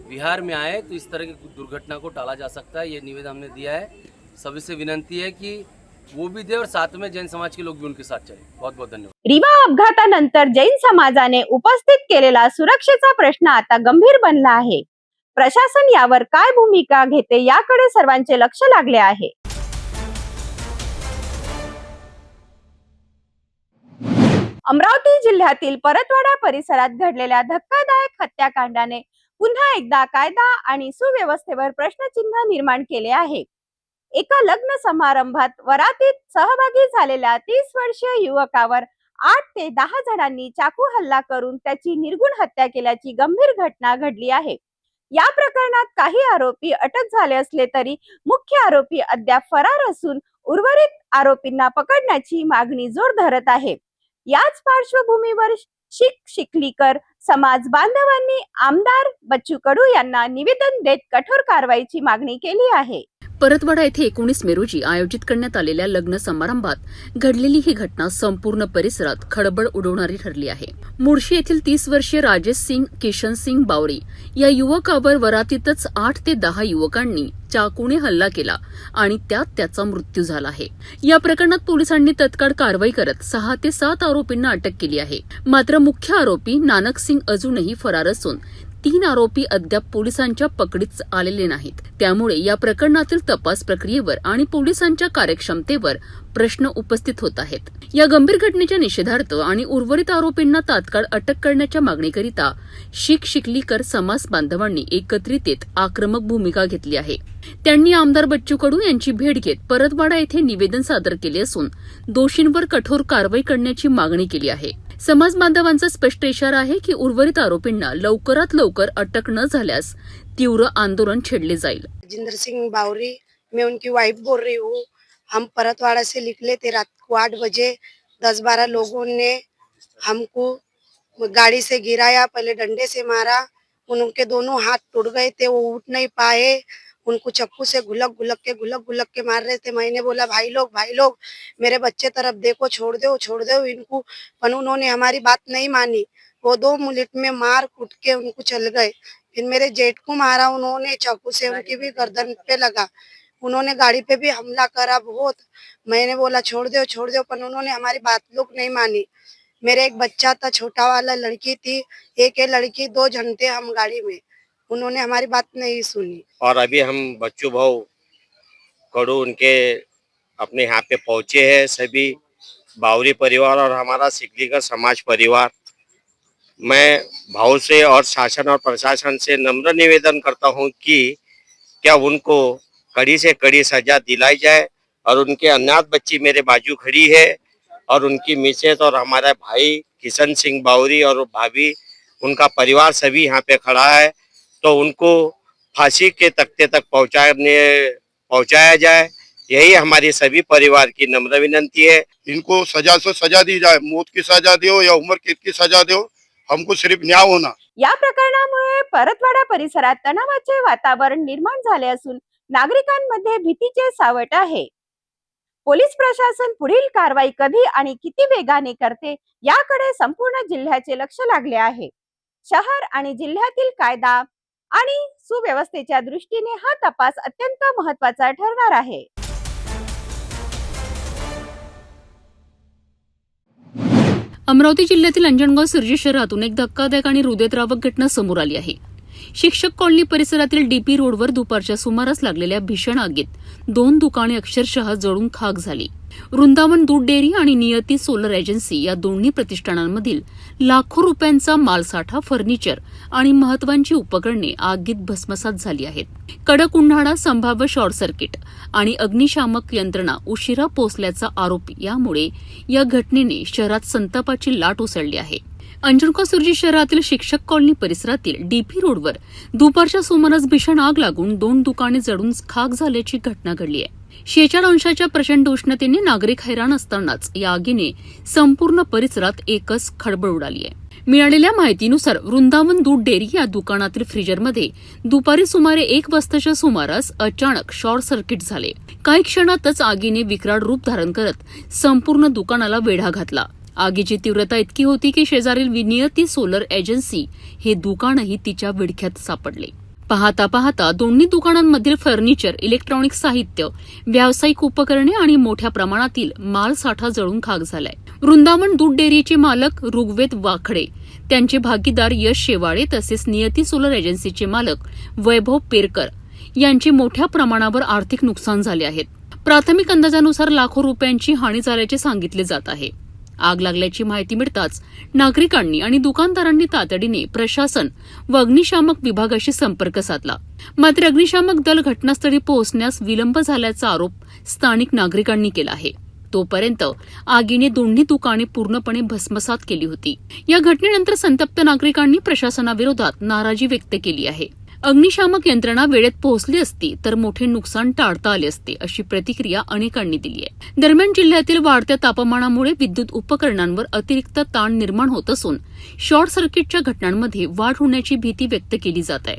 S11: विहार में आए तो इस तरह की दुर्घटना को टाला जा सकता है. ये निवेदन हमने दिया है. सभी से विनंती है कि वो भी दे और साथ में जैन समाज के लोग भी उनके साथ चले. बहुत बहुत धन्यवाद.
S8: रीवा अपघातानंतर जैन समाजाने उपस्थित केलेला सुरक्षेचा प्रश्न आता गंभीर बनला आहे. प्रशासन यावर काय भूमिका घेते याकडे सर्वांचे लक्ष लागले आहे. अमरावती जिल्ह्यातील परतवाडा परिसरात घडलेल्या धक्कादायक हत्याकांडाने पुन्हा एकदा कायदा आणि सुव्यवस्थेवर प्रश्नचिन्ह निर्माण केले आहे. एका लग्न समारंभात वरातीत सहभागी झालेल्या 30 वर्षीय युवकावर 8 ते 10 जणांनी चाकू हल्ला करून त्याची निर्गुण हत्या केल्याची गंभीर घटना घडली आहे. या प्रकरणात काही आरोपी अटक झाले असले तरी मुख्य आरोपी अद्याप फरार असून उर्वरित आरोपींना पकडण्याची मागणी जोर धरत आहे. याच पार्श्वभूमीवर चिखलीकर समाज बांधवांनी आमदार बच्चू कडू यांना निवेदन देत कठोर कारवाईची मागणी केली आहे.
S4: परतवाडा येथे 19 मे रोजी आयोजित करण्यात आलेल्या लग्न समारंभात घडलेली ही घटना संपूर्ण परिसरात खळबळ उडवणारी ठरली आहे. मुळशी येथील 30 वर्षीय राजेश सिंग किशन सिंग बावरी या युवकावर वरातीतच 8 ते 10 युवकांनी चाकूने हल्ला केला आणि त्यात त्याचा मृत्यू झाला आहे. या प्रकरणात पोलिसांनी तत्काळ कारवाई करत 6 ते 7 आरोपींना अटक केली आहे. मात्र मुख्य आरोपी नानक सिंग अजूनही फरार असून 3 आरोपी अद्याप पोलिसांच्या पकडीत आलेले नाहीत. त्यामुळे या प्रकरणातील तपास प्रक्रियेवर आणि पोलिसांच्या कार्यक्षमतेवर प्रश्न उपस्थित होत आहेत. या गंभीर घटनेच्या निषेधार्थ आणि उर्वरित आरोपींना तात्काळ अटक करण्याच्या मागणीकरिता चिखलीकर समाज बांधवांनी एकत्रित येत आक्रमक भूमिका घेतली आहे. त्यांनी आमदार बच्चू कडू यांची भेट घेत परतवाडा येथे निवेदन सादर केले असून दोषींवर कठोर कारवाई करण्याची मागणी केली आहे. समाज बांधवांचा स्पष्ट इशारा आहे की उर्वरित आरोपींना लवकरात लवकर अटक न झाल्यास तीव्र आंदोलन छेडले जाईल.
S12: जिंदर सिंह बावरी, मैं उनकी वाइफ बोल रही हूँ. हम परतवाड़ा से निकले थे रात को 8 बजे. 10-12 लोगों ने हमको गाड़ी से गिराया, पहले डंडे से मारा. उनके दोनों हाथ टूट गए थे, वो उठ नहीं पाए. उनको चक्कू से घुलक घुलक के मार रहे थे. मैंने बोला भाई लोग मेरे बच्चे तरफ देखो, छोड़ दो इनको. पर उन्होंने हमारी बात नहीं मानी. वो 2 मिनट में मार कूट के उनको चल गए. फिर मेरे जेठ को मारा उन्होंने चाकू से, उनकी भी गर्दन पे लगा. उन्होंने गाड़ी पे भी हमला करा बहुत. मैंने बोला छोड़ दो पर उन्होंने हमारी बात लोग नहीं मानी. मेरे एक बच्चा था, छोटा वाला लड़की थी, एक है लड़की, 2 जन थे हम गाड़ी में. उन्होंने हमारी बात नहीं सुनी.
S13: और अभी हम बच्चू भाऊ कड़ू उनके अपने यहाँ पे पहुँचे हैं. सभी बावरी परिवार और हमारा सिकलीगर समाज परिवार. मैं भाव से और शासन और प्रशासन से नम्र निवेदन करता हूँ कि क्या उनको कड़ी से कड़ी सजा दिलाई जाए. और उनके अनाथ बच्ची मेरे बाजू खड़ी है और उनकी मिसेज और हमारा भाई किशन सिंह बावरी और भाभी, उनका परिवार सभी यहाँ पे खड़ा है. तो उनको फांसी के तख्ते तक पहुँचाया जाए, यही हमारी सभी परिवार की नम्र विनंती है.
S14: इनको सजा से सजा दी जाए, मौत की सजा दो या उम्र कैद की सजा दो, हमको सिर्फ न्याय होना.
S8: या प्रकरणामुळे परतवाडा परिसरात तणावाचे वातावरण निर्माण झाले असून नागरिकांमध्ये भीतीचे सावट आहे. पोलीस प्रशासन पुढील कारवाई कधी आणि किती वेगाने करते याकडे संपूर्ण जिल्ह्याचे लक्ष लागले आहे. शहर आणि जिल्ह्यातील कायदा आणि सुव्यवस्थेच्या दृष्टीने हा तपास अत्यंत महत्त्वाचा ठरणार आहे.
S4: अमरावती जिल्ह्यातील अंजनगाव सिर्जी शहरातून एक धक्कादायक आणि हृदयद्रावक घटना समोर आली आहे. शिक्षक कॉलनी परिसरातील डीपी रोडवर दुपारच्या सुमारास लागलेल्या भीषण आगीत 2 दुकाने अक्षरशः जळून खाक झाली. वृंदावन दूध डेअरी आणि नियती सोलर एजन्सी या दोन्ही प्रतिष्ठानांमधील लाखो रुपयांचा मालसाठा, फर्निचर आणि महत्वाची उपकरणे आगीत भस्मसात झाली आहेत. कडक उन्हाळा, संभाव्य शॉर्ट सर्किट आणि अग्निशामक यंत्रणा उशिरा पोहोचल्याचा आरोप यामुळे या घटनेने शहरात संतापाची लाट उसळली आहे. अंजनगाव सुर्जी शहरातील शिक्षक कॉलनी परिसरातील डीपी रोडवर दुपारच्या सुमारास भीषण आग लागून 2 दुकाने जळून खाक झाल्याची घटना घडली आहे. 46 अंशाच्या प्रचंड उष्णतेने नागरिक हैराण असतानाच या आगीने संपूर्ण परिसरात एकच खळबळ उडाली आहे. मिळालेल्या माहितीनुसार वृंदावन दूध डेअरी या दुकानातील फ्रीजरमध्ये दुपारी सुमारे 1 वाजताच्या सुमारास अचानक शॉर्ट सर्किट झाले. काही क्षणातच आगीने विकराळ रूप धारण करत संपूर्ण दुकानाला वेढा घातला. आगीची तीव्रता इतकी होती की शेजारील नियती सोलर एजन्सी हे दुकानही तिच्या विळख्यात सापडले. पाहता दोन्ही दुकानांमधील फर्निचर, इलेक्ट्रॉनिक साहित्य, व्यावसायिक उपकरणे आणि मोठ्या प्रमाणातील मालसाठा जळून खाक झालाय. वृंदावन दूध डेअरीचे मालक ऋग्वेद वाखडे, त्यांचे भागीदार यश शेवाळे तसेच नियती सोलर एजन्सीचे मालक वैभव पेरकर यांचे मोठ्या प्रमाणावर आर्थिक नुकसान झाले आहेत. प्राथमिक अंदाजानुसार लाखो रुपयांची हानी झाल्याचे सांगितले जात आहे. आग लागल्याची माहिती मिळताच नागरिकांनी आणि दुकानदारांनी तातडीने प्रशासन व अग्निशामक विभागाशी संपर्क साधला. मात्र अग्निशामक दल घटनास्थळी पोहोचण्यास विलंब झाल्याचा आरोप स्थानिक नागरिकांनी केला आहे. तोपर्यंत आगीने दोन्ही दुकाने पूर्णपणे भस्मसात केली होती. या घटनेनंतर संतप्त नागरिकांनी प्रशासनाविरोधात नाराजी व्यक्त केली आहे. अग्निशामक यंत्रणा वेळेत पोहोचली असती तर मोठे नुकसान टाळता आले असते, अशी प्रतिक्रिया अनेकांनी दिली आहे. दरम्यान जिल्ह्यातील वाढत्या तापमानामुळे विद्युत उपकरणांवर अतिरिक्त ताण निर्माण होत असून शॉर्ट सर्किटच्या घटनांमध्ये वाढ होण्याची भीती व्यक्त केली जात आहे.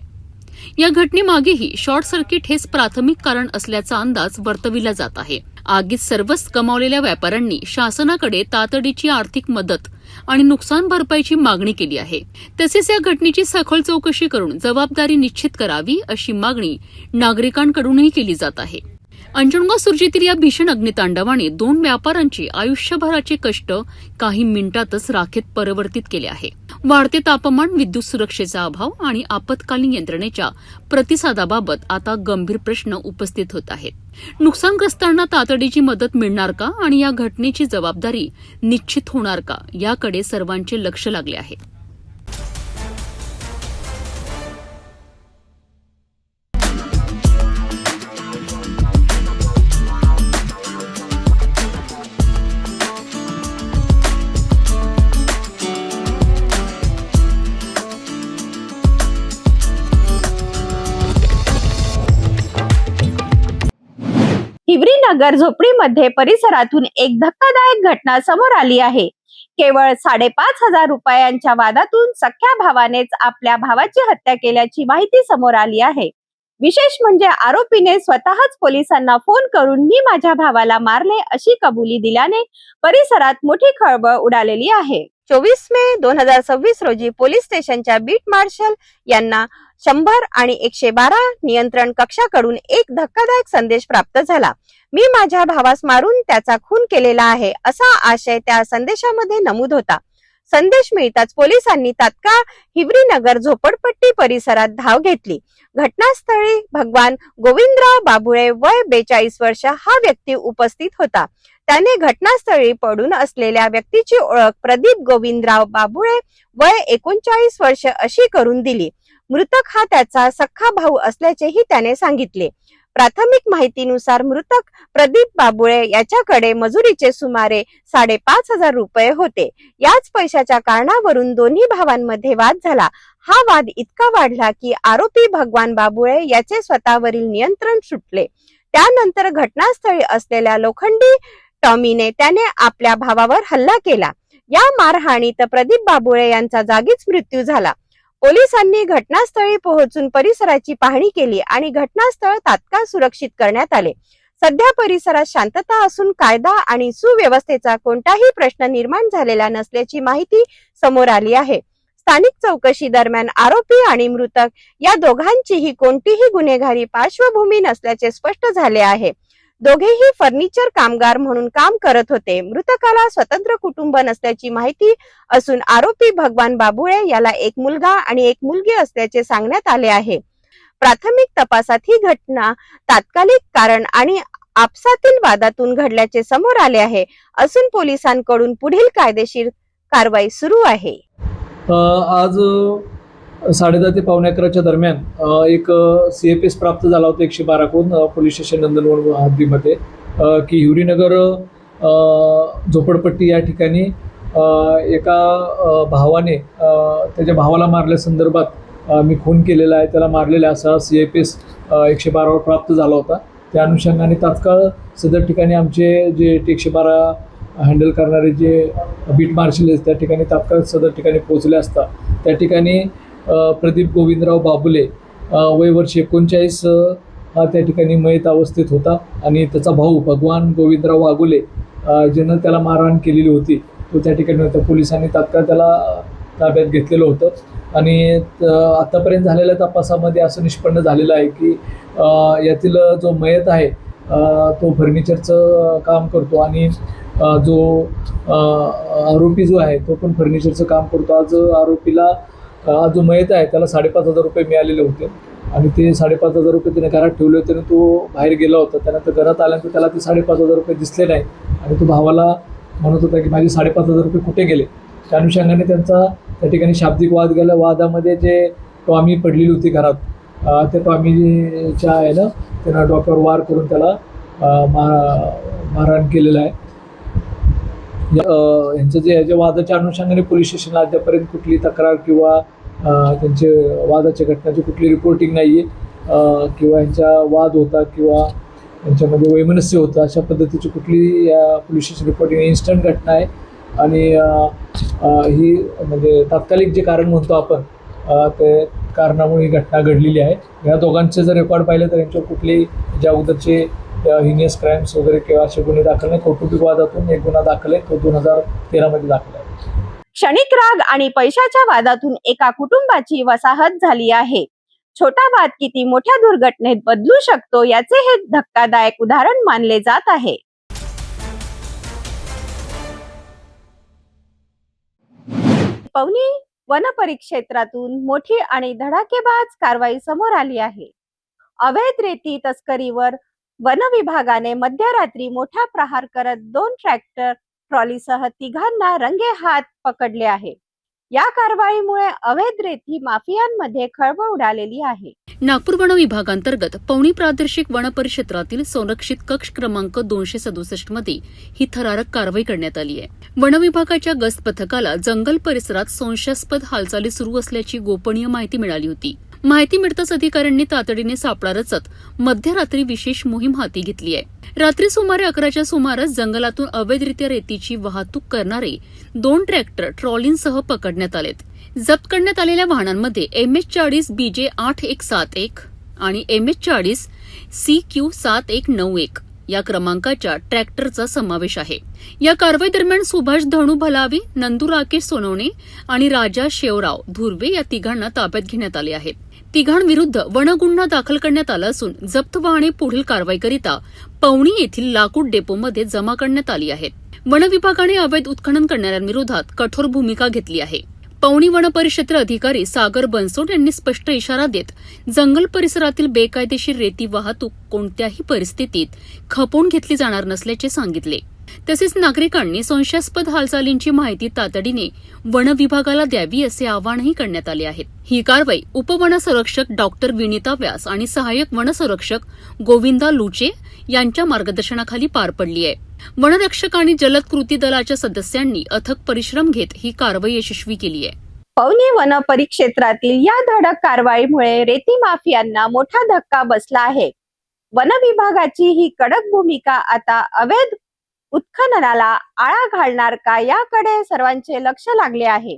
S4: या घटनेमागेही शॉर्ट सर्किट हेच प्राथमिक कारण असल्याचा अंदाज वर्तविला जात आहे. आगीत सर्वच गमावलेल्या व्यापाऱ्यांनी शासनाकडे तातडीची आर्थिक मदत आणि नुकसान भरपाईची मागणी केली आहे. तसेच या घटनेची सखोल चौकशी करून जबाबदारी निश्चित करावी अशी मागणी नागरिकांकडूनही केली जात आहे. अंजनगाव सुर्जीतील या भीषण अग्नितांडवाने 2 व्यापाऱ्यांचे आयुष्यभराचे कष्ट काही मिनिटातच राखेत परिवर्तित केले आहे. वाढते तापमान, विद्युत सुरक्षेचा अभाव आणि आपत्कालीन यंत्रणेच्या प्रतिसादाबाबत आता गंभीर प्रश्न उपस्थित होत आहेत. नुकसानग्रस्तांना तातडीची मदत मिळणार का आणि या घटनेची जबाबदारी निश्चित होणार का याकडे सर्वांचे लक्ष लागले आहे.
S8: हिवरीनगर झोपडीमध्ये परिसरातून एक धक्कादायक घटना समोर आली आहे. केवळ 5,500 रुपयांच्या वादातून सख्या भावानेच आपल्या भावाची हत्या केल्याची माहिती समोर आली आहे. विशेष म्हणजे आरोपीने स्वतःच पोलिसांना फोन करून मी माझ्या भावाला मारले अशी कबुली दिल्याने परिसरात मोठी खळबळ उडालेली आहे. 24 मे 2026 रोजी पोलीस स्टेशनच्या बीट मार्शल यांना 100 आणि 112 नियंत्रण कक्षाकडून एक धक्कादायक संदेश प्राप्त झाला. मी माझ्या भावास मारून त्याचा खून केलेला आहे असा आशय त्या संदेशामध्ये नमूद होता. संदेश मिळताच पोलिसांनी तात्काळ हिवरीनगर झोपडपट्टी परिसरात धाव घेतली. घटनास्थळी भगवान गोविंदराव बाबुळे वय 42 वर्ष हा व्यक्ती उपस्थित होता. त्याने घटनास्थळी पडून असलेल्या व्यक्तीची ओळख प्रदीप गोविंदराव बाबुळे वय 39 वर्ष अशी करून दिली. मृतक हा त्याचा सख्खा भाऊ असल्याचेही त्याने सांगितले. प्राथमिक माहितीनुसार मृतक प्रदीप बाबुळे याच्याकडे मजुरीचे सुमारे 5,500 रुपये होते. याच पैशाच्या कारणावरून दोन्ही भावांमध्ये वाद झाला. हा वाद इतका वाढला की आरोपी भगवान बाबुळे याचे स्वतःवरील नियंत्रण सुटले. त्यानंतर घटनास्थळी असलेल्या लोखंडी टॉमीने त्याने आपल्या भावावर हल्ला केला. या मारहाणीत प्रदीप बाबुळे यांचा जागीच मृत्यू झाला. पोलिसांनी घटनास्थळी पोहोचून परिसराची पाहणी केली आणि घटनास्थळ तात्काळ सुरक्षित करण्यात आले. सध्या परिसरात शांतता असून कायदा आणि सुव्यवस्थेचा कोणताही प्रश्न निर्माण झालेला नसल्याची माहिती समोर आली आहे. स्थानिक चौकशी दरम्यान आरोपी आणि मृतक या दोघांचीही कोणतीही गुन्हेगारी पार्श्वभूमी नसल्याचे स्पष्ट झाले आहे. दोघेही फर्निचर कामगार म्हणून काम करत होते. मृतकाला स्वतंत्र कुटुंब नसल्याची माहिती असून आरोपी भगवान बाबुळे याला एक मुलगा आणि एक मुलगी असल्याचे सांगण्यात आले आहे. प्राथमिक तपासात ही घटना तात्कालिक कारण आणि आपसातील वादातून घडल्याचे समोर आले आहे असून पोलिसांकडून पुढील कायदेशीर कारवाई सुरू आहे.
S15: आज 10:30 ते 11:15 दरम्यान एक CFS प्राप्त झाला होता 112 कडून पोलीस स्टेशन नंदनवन हद्दीमध्ये की हिवरीनगर झोपडपट्टी या ठिकाणी एका भावाने त्याच्या भावाला मारल्यासंदर्भात मी खून केलेला आहे, त्याला मारलेला असा CFS 112 वर प्राप्त झाला होता. त्या अनुषंगाने तात्काळ सदर ठिकाणी आमचे जे 112 हँडल करणारे जे बीट मार्शल आहेत त्या ठिकाणी तात्काळ सदर ठिकाणी पोहोचले असता त्या ठिकाणी प्रदीप गोविंदराव बाबुले वय वर्ष 39 हा त्या ठिकाणी मयत अवस्थेत होता आणि त्याचा भाऊ भगवान गोविंदराव वाघुले ज्यानं त्याला मारहाण केलेली होती तो त्या ठिकाणी होता. पोलिसांनी तात्काळ त्याला ताब्यात घेतलेलं होतं आणि आतापर्यंत झालेल्या तपासामध्ये असं निष्पन्न झालेलं आहे की यातील जो मयत आहे तो फर्निचरचं काम करतो आणि जो आरोपी जो आहे तो पण फर्निचरचं काम करतो. आज आरोपीला जो मयत आहे त्याला 5,500 रुपये मिळालेले होते आणि ते 5,500 रुपये त्याने घरात ठेवले होते आणि तो बाहेर गेला होता. त्यानंतर घरात आल्यानंतर त्याला ते 5,500 रुपये दिसले नाही आणि तो भावाला म्हणत होता की माझे 5,500 रुपये कुठे गेले. त्या अनुषंगाने त्यांचा त्या ठिकाणी शाब्दिक वाद गेला. वादामध्ये जे टॉमी पडलेली होती घरात त्या टॉमीच्या आहे ना त्यांना डोक्यावर वार करून त्याला मारहाण केलेलं आहे. यांचं जे याच्या वादाच्या अनुषंगाने पोलीस स्टेशनला अद्यापर्यंत कुठली तक्रार किंवा त्यांचे वादाच्या घटनाची कुठली रिपोर्टिंग नाही आहे किंवा यांचा वाद होता किंवा यांच्यामध्ये वैमनस्य होतं अशा पद्धतीची कुठली या पोलीस स्टेशन रिपोर्टिंग इन्स्टंट घटना आहे आणि ही म्हणजे तात्कालिक जे कारण म्हणतो आपण ते कारणामुळे ही घटना घडलेली आहे. या दोघांचे जर रेकॉर्ड पाहिलं तर यांच्यावर कुठली ज्या अगोदरचे हिनियस क्राईम्स वगैरे किंवा असे गुन्हे दाखल नाही. कौटुंबिक वादातून एक गुन्हा दाखल आहे तो 2013 मध्ये दाखल आहे.
S8: क्षणिक राग आणि पैशाच्या वादातून एका कुटुंबाची वसाहत झाली आहे. छोटा वाद किती मोठ्या दुर्घटनेत बदलू शकतो याचे हे धक्कादायक उदाहरण मानले जात आहे. पवनी वन परिक्षेत्रातून मोठी आणि धडाकेबाज कारवाई समोर आली आहे. अवैध रेती तस्करीवर वन विभागाने मध्यरात्री मोठा प्रहार करत 2 ट्रॅक्टर ट्रॉलीसह 3घांना रंगेहात पकडले आहे. या कारवाईमुळे अवैध रेती माफियांमध्ये खळबळ उडालेली आहे.
S4: नागपूर वन विभागांतर्गत पवनी प्रादेशिक वन परिक्षेत्रातील संरक्षित कक्ष क्रमांक 267 मध्ये ही थरारक कारवाई करण्यात आली आहे. वन विभागाच्या गस्त पथकाला जंगल परिसरात संशयास्पद हालचाली सुरू असल्याची गोपनीय माहिती मिळाली होती. माहिती मिळताच अधिकाऱ्यांनी तातडीने सापळा रचत मध्यरात्री विशेष मोहीम हाती घेतली आहे. रात्री सुमारे 11च्या सुमारास जंगलातून अवैधरित्या रेतीची वाहतूक करणारे 2 ट्रॅक्टर ट्रॉलींसह पकडण्यात आलेत. जप्त करण्यात आलेल्या वाहनांमध्ये MS40 BJ 8171 आणि MS40 CQ 7191 या क्रमांकाच्या ट्रॅक्टरचा समावेश आहे. या कारवाई दरम्यान सुभाष धनू भलावी, नंदू राकेश सोनवणे आणि राजा शेवराव धुर्वे या तिघांना ताब्यात घेण्यात आले आहे. तिघांविरुद्ध वनगुन्हा दाखल करण्यात आला असून जप्त वाहने पुढील कारवाईकरिता पवनी येथील लाकूड डेपोमध्ये जमा करण्यात आली आहेत. वन विभागाने अवैध उत्खनन करणाऱ्यांविरोधात कठोर भूमिका घेतली आहे. पवनी वन परिक्षेत्र अधिकारी सागर बनसोड यांनी स्पष्ट इशारा देत जंगल परिसरातील बेकायदेशीर रेती वाहतूक कोणत्याही परिस्थितीत खपवून घेतली जाणार नसल्याचे सांगितले. तसेच नागरिकांनी संशयास्पद हालचालींची माहिती तातडीने वन विभागाला द्यावी असे आवाहनही करण्यात आले आहे. ही कारवाई उपवनसंरक्षक डॉक्टर विनिता व्यास आणि सहाय्यक वनसंरक्षक गोविंदा लुचे यांच्या मार्गदर्शनाखाली पार पडली आहे. वनरक्षक आणि जलद कृती दलाच्या सदस्यांनी अथक परिश्रम घेत ही कारवाई यशस्वी केली आहे.
S8: पवनी वन परिक्षेत्रातील या धडक कारवाईमुळे रेती माफियांना मोठा धक्का बसला आहे. वन विभागाची ही कडक भूमिका आता अवैध उत्खननाला आळा घालणार का याकडे सर्वांचे लक्ष लागले आहे.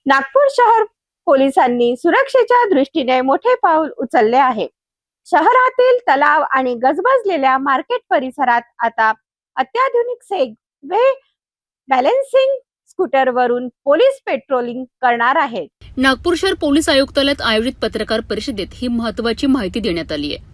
S8: नागपूर शहर पोलिसांनी सुरक्षेच्या दृष्टीने मोठे पाऊल उचलले आहे. शहरातील तलाव आणि गजबजलेल्या मार्केट परिसरात आता अत्याधुनिक सेगवे बॅलेन्सिंग स्कूटरवरून पोलीस पेट्रोलिंग करणार आहेत.
S4: नागपूर शहर पोलीस आयुक्तालयात आयोजित पत्रकार परिषदेत ही महत्वाची माहिती देण्यात आली आहे.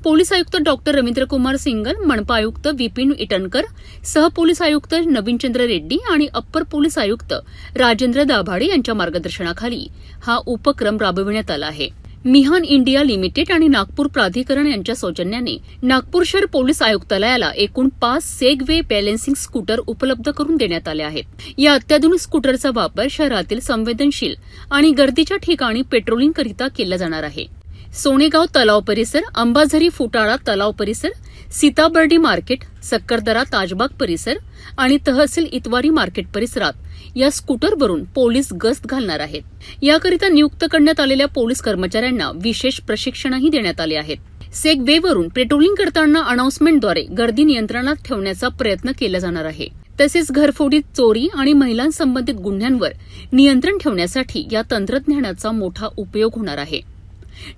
S4: पोलीस आयुक्त डॉक्टर रवींद्र कुमार सिंगल, मनपा आयुक्त विपिन इटनकर, सहपोलीस आयुक्त नवीनचंद्र रेड्डी आणि अप्पर पोलीस आयुक्त राजेंद्र दाभाडे यांच्या मार्गदर्शनाखाली हा उपक्रम राबविण्यात आला आहे. मिहान इंडिया लिमिटेड आणि नागपूर प्राधिकरण यांच्या सौजन्याने नागपूर शहर पोलीस आयुक्तालयाला एकूण 5 सेगवे बॅलेन्सिंग स्कूटर उपलब्ध करून देण्यात आले आहेत. या अत्याधुनिक स्कूटरचा वापर शहरातील संवेदनशील आणि गर्दीच्या ठिकाणी पेट्रोलिंग करिता केला जाणार आहे. सोनेगाव तलाव परिसर, अंबाझरी फुटाळा तलाव परिसर, सीताबर्डी मार्केट, सक्करदरा ताजबाग परिसर आणि तहसील इतवारी मार्केट परिसरात या स्कूटरवरून पोलीस गस्त घालणार आहेत. याकरिता नियुक्त करण्यात आलेल्या पोलीस कर्मचाऱ्यांना विशेष प्रशिक्षणही देण्यात आले आहेत. सेगवेवरून पेट्रोलिंग करताना अनाउन्समेंटद्वारे गर्दी नियंत्रणात ठेवण्याचा प्रयत्न केला जाणार आहे. तसेच घरफोडी, चोरी आणि महिलांसंबंधित गुन्ह्यांवर नियंत्रण ठेवण्यासाठी या तंत्रज्ञानाचा मोठा उपयोग होणार आहे.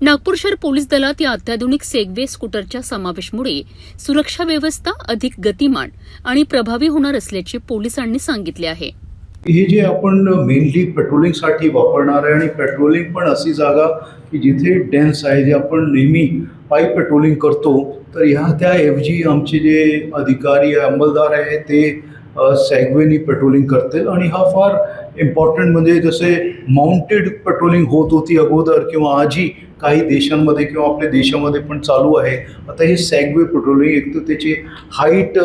S4: नागपूर शहर पोलीस दलात या अत्याधुनिक सेगवे स्कूटरच्या समावेशमुळे सुरक्षा व्यवस्था अधिक गतिमान आणि प्रभावी होणार असल्याचे पोलिसांनी सांगितले आहे.
S16: हे जे आपण मेनली पेट्रोलिंगसाठी वापरणार आहे आणि पेट्रोलिंग पण अशी जागा की जिथे डेन्स आहे, जे आपण नेहमी पायी पेट्रोलिंग करतो, तर त्याऐवजी आमचे जे अधिकारी अंमलदार आहे ते सेगवेनी पेट्रोलिंग करतील. आणि हा फार इम्पॉर्टंट, म्हणजे जसे माउंटेड पेट्रोलिंग होत होती अगोदर किंवा आजही काही देशांमध्ये किंवा आपल्या देशामध्ये पण चालू आहे. आता हे सेगवे पेट्रोलिंग, एक तर त्याची हाईट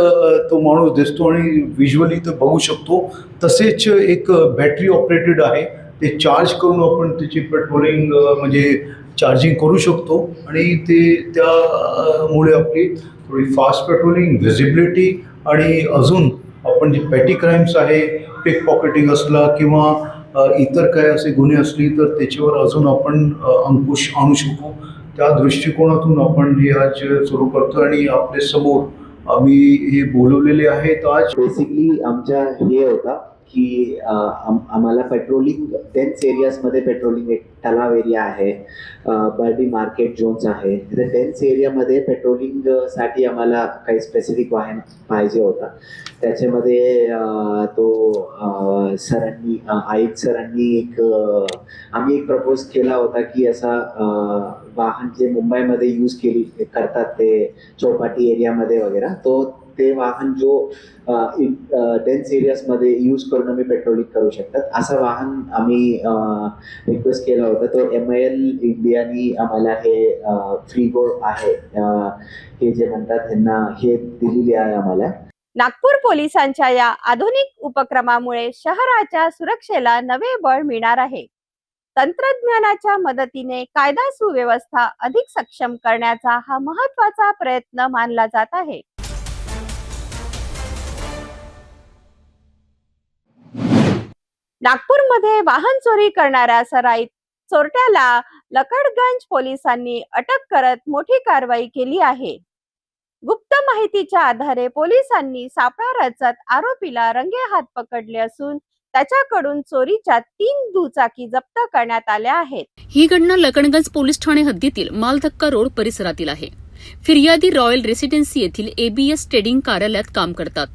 S16: तो माणूस दिसतो आणि व्हिज्युअली तो बघू शकतो. तसेच एक बॅटरी ऑपरेटेड आहे, ते चार्ज करून आपण त्याची पेट्रोलिंग म्हणजे चार्जिंग करू शकतो आणि त्यामुळे आपली थोडी फास्ट पेट्रोलिंग, व्हिजिबिलिटी आणि अजून आपण जे पेटी क्राईम्स आहे, पिक पॉकेटिंग असला किंवा इतर काय असे गुन्हे असली तर त्याच्यावर अजून आपण अंकुश आणू शकू. त्या दृष्टिकोनातून आपण हे आज सुरू करतो आणि आपल्या समोर आम्ही हे बोलवलेले आहेत. आज
S17: बेसिकली आमच्या हे होता की आम्हाला पेट्रोलिंग डेन्स एरियाजमध्ये पेट्रोलिंग, एक तलाव एरिया आहे, बर्डी मार्केट झोन्स आहे, तर डेन्स एरियामध्ये पेट्रोलिंगसाठी आम्हाला काही स्पेसिफिक वाहन पाहिजे होता. त्याच्यामध्ये सरांनी, आयुक्त सरांनी आम्ही एक प्रपोज केला होता की असा वाहन जे मुंबईमध्ये यूज करतात ते चौपाटी एरियामध्ये वगैरे, ते वाहन जो डेन्स एरियाजमध्ये यूज करून आम्ही पेट्रोलिंग करू शकतात, असं वाहन आम्ही रिक्वेस्ट केला होता. तो MIL इंडियानी आम्हाला हे फ्रीगो आहे, हे जे म्हणतात त्यांना, हे दिलेली आहे आम्हाला.
S8: नागपूर पोलिसांच्या या आधुनिक उपक्रमामुळे शहराच्या सुरक्षेला नवे बळ मिळणार आहे. तंत्रज्ञानाच्या मदतीने कायदा सुव्यवस्था अधिक सक्षम करण्याचा हा महत्त्वाचा प्रयत्न मानला जात आहे. नागपूरमध्ये वाहन चोरी करणाऱ्या सराईत चोरट्याला लकडगंज पोलिसांनी अटक करत मोठी कारवाई केली आहे. गुप्त माहितीच्या आधारे पोलिसांनी सापळा रचत आरोपीला रंगेहात पकडले असून त्याच्याकडून चोरीच्या 3 दुचाकी जप्त करण्यात आल्या आहेत.
S4: ही घटना लखनगंज पोलीस ठाणे हद्दीतील मालधक्का रोड परिसरातील आहे. फिर्यादी रॉयल रेसिडेन्सी येथील ABS ट्रेडिंग कार्यालयात काम करतात.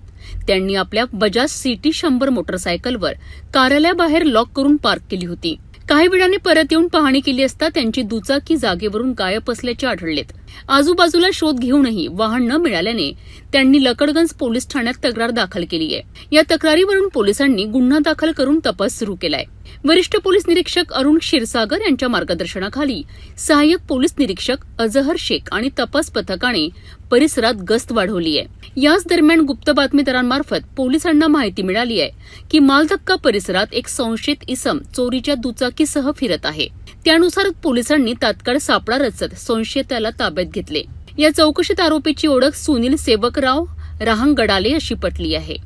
S4: त्यांनी आपल्या बजाज सिटी 100 मोटरसायकलवर कार्यालयाबाहेर लॉक करून पार्क केली होती. काही वेळाने परत येऊन पाहणी केली असता त्यांची दुचाकी जागेवरून गायब असल्याचे आढळलेत. आजूबाजूला शोध घेऊनही वाहन न मिळाल्याने त्यांनी लकडगंज पोलीस ठाण्यात तक्रार दाखल केली आहे. या तक्रारीवरून पोलिसांनी गुन्हा दाखल करून तपास सुरू केलाय. वरिष्ठ पोलीस निरीक्षक अरुण क्षीरसागर यांच्या मार्गदर्शनाखाली सहाय्यक पोलीस निरीक्षक अजहर शेख आणि तपास पथकाने परिसरात गस्त वाढवली आहे. याच दरम्यान गुप्त बातमीदारांमार्फत पोलिसांना माहिती मिळाली आहे की मालधक्का परिसरात एक संशयित इसम चोरीच्या दुचाकीसह फिरत आहे. त्यानुसार पोलिसांनी तात्काळ सापळा रचत संशयिताला ताब्यात घेतले. या चौकशीत आरोपीची ओळख सुनील सेवकराव राहंगडाले अशी पटली आहे.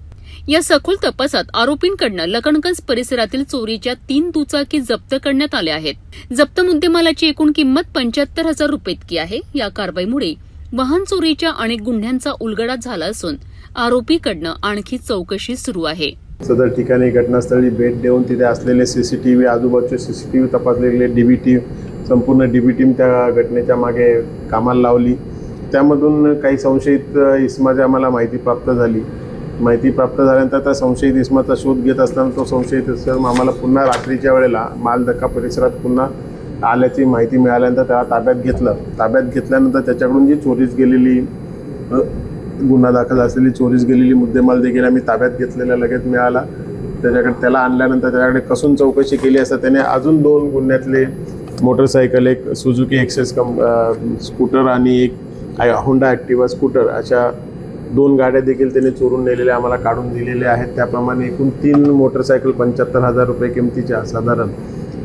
S4: या सखोल तपासात आरोपींकडनं लखनगंज परिसरातील चोरीच्या 3 दुचाकी जप्त करण्यात आल्या आहेत. जप्त मुद्देमालाची एकूण किंमत 75,000 रुपये इतकी आहे. या कारवाईमुळे वाहन चोरीच्या अनेक गुन्ह्यांचा उलगडा झाला असून आरोपीकडनं आणखी चौकशी सुरू आहे.
S5: सदर ठिकाणी घटनास्थळी भेट देऊन तिथे असलेले CCTV, आजूबाजूचे CCTV तपासलेले DB टीम, संपूर्ण DB टीम त्या घटनेच्या मागे कामाला लावली. त्यामधून काही संशयित इसमाची आम्हाला माहिती प्राप्त झाली. माहिती प्राप्त झाल्यानंतर त्या संशयित इसमाचा शोध घेत असताना तो संशयित इसम आम्हाला पुन्हा रात्रीच्या वेळेला मालधक्का परिसरात पुन्हा आल्याची माहिती मिळाल्यानंतर त्याला ताब्यात घेतलं. ताब्यात घेतल्यानंतर त्याच्याकडून जी चोरीस गेलेली गुन्हा दाखल असलेली चोरीस गेलेली मुद्देमाल देखील आम्ही ताब्यात घेतलेला लगेच मिळाला. त्याला आणल्यानंतर त्याच्याकडे कसून चौकशी केली असता त्याने अजून 2 गुन्ह्यातले मोटरसायकल, एक सुझुकी एक्सेस स्कूटर आणि एक होंडा ॲक्टिवा स्कूटर अशा 2 गाड्या देखील त्याने चोरून नेलेल्या आम्हाला काढून दिलेल्या आहेत. त्याप्रमाणे एकूण 3 मोटरसायकल 75,000 रुपये किमतीच्या साधारण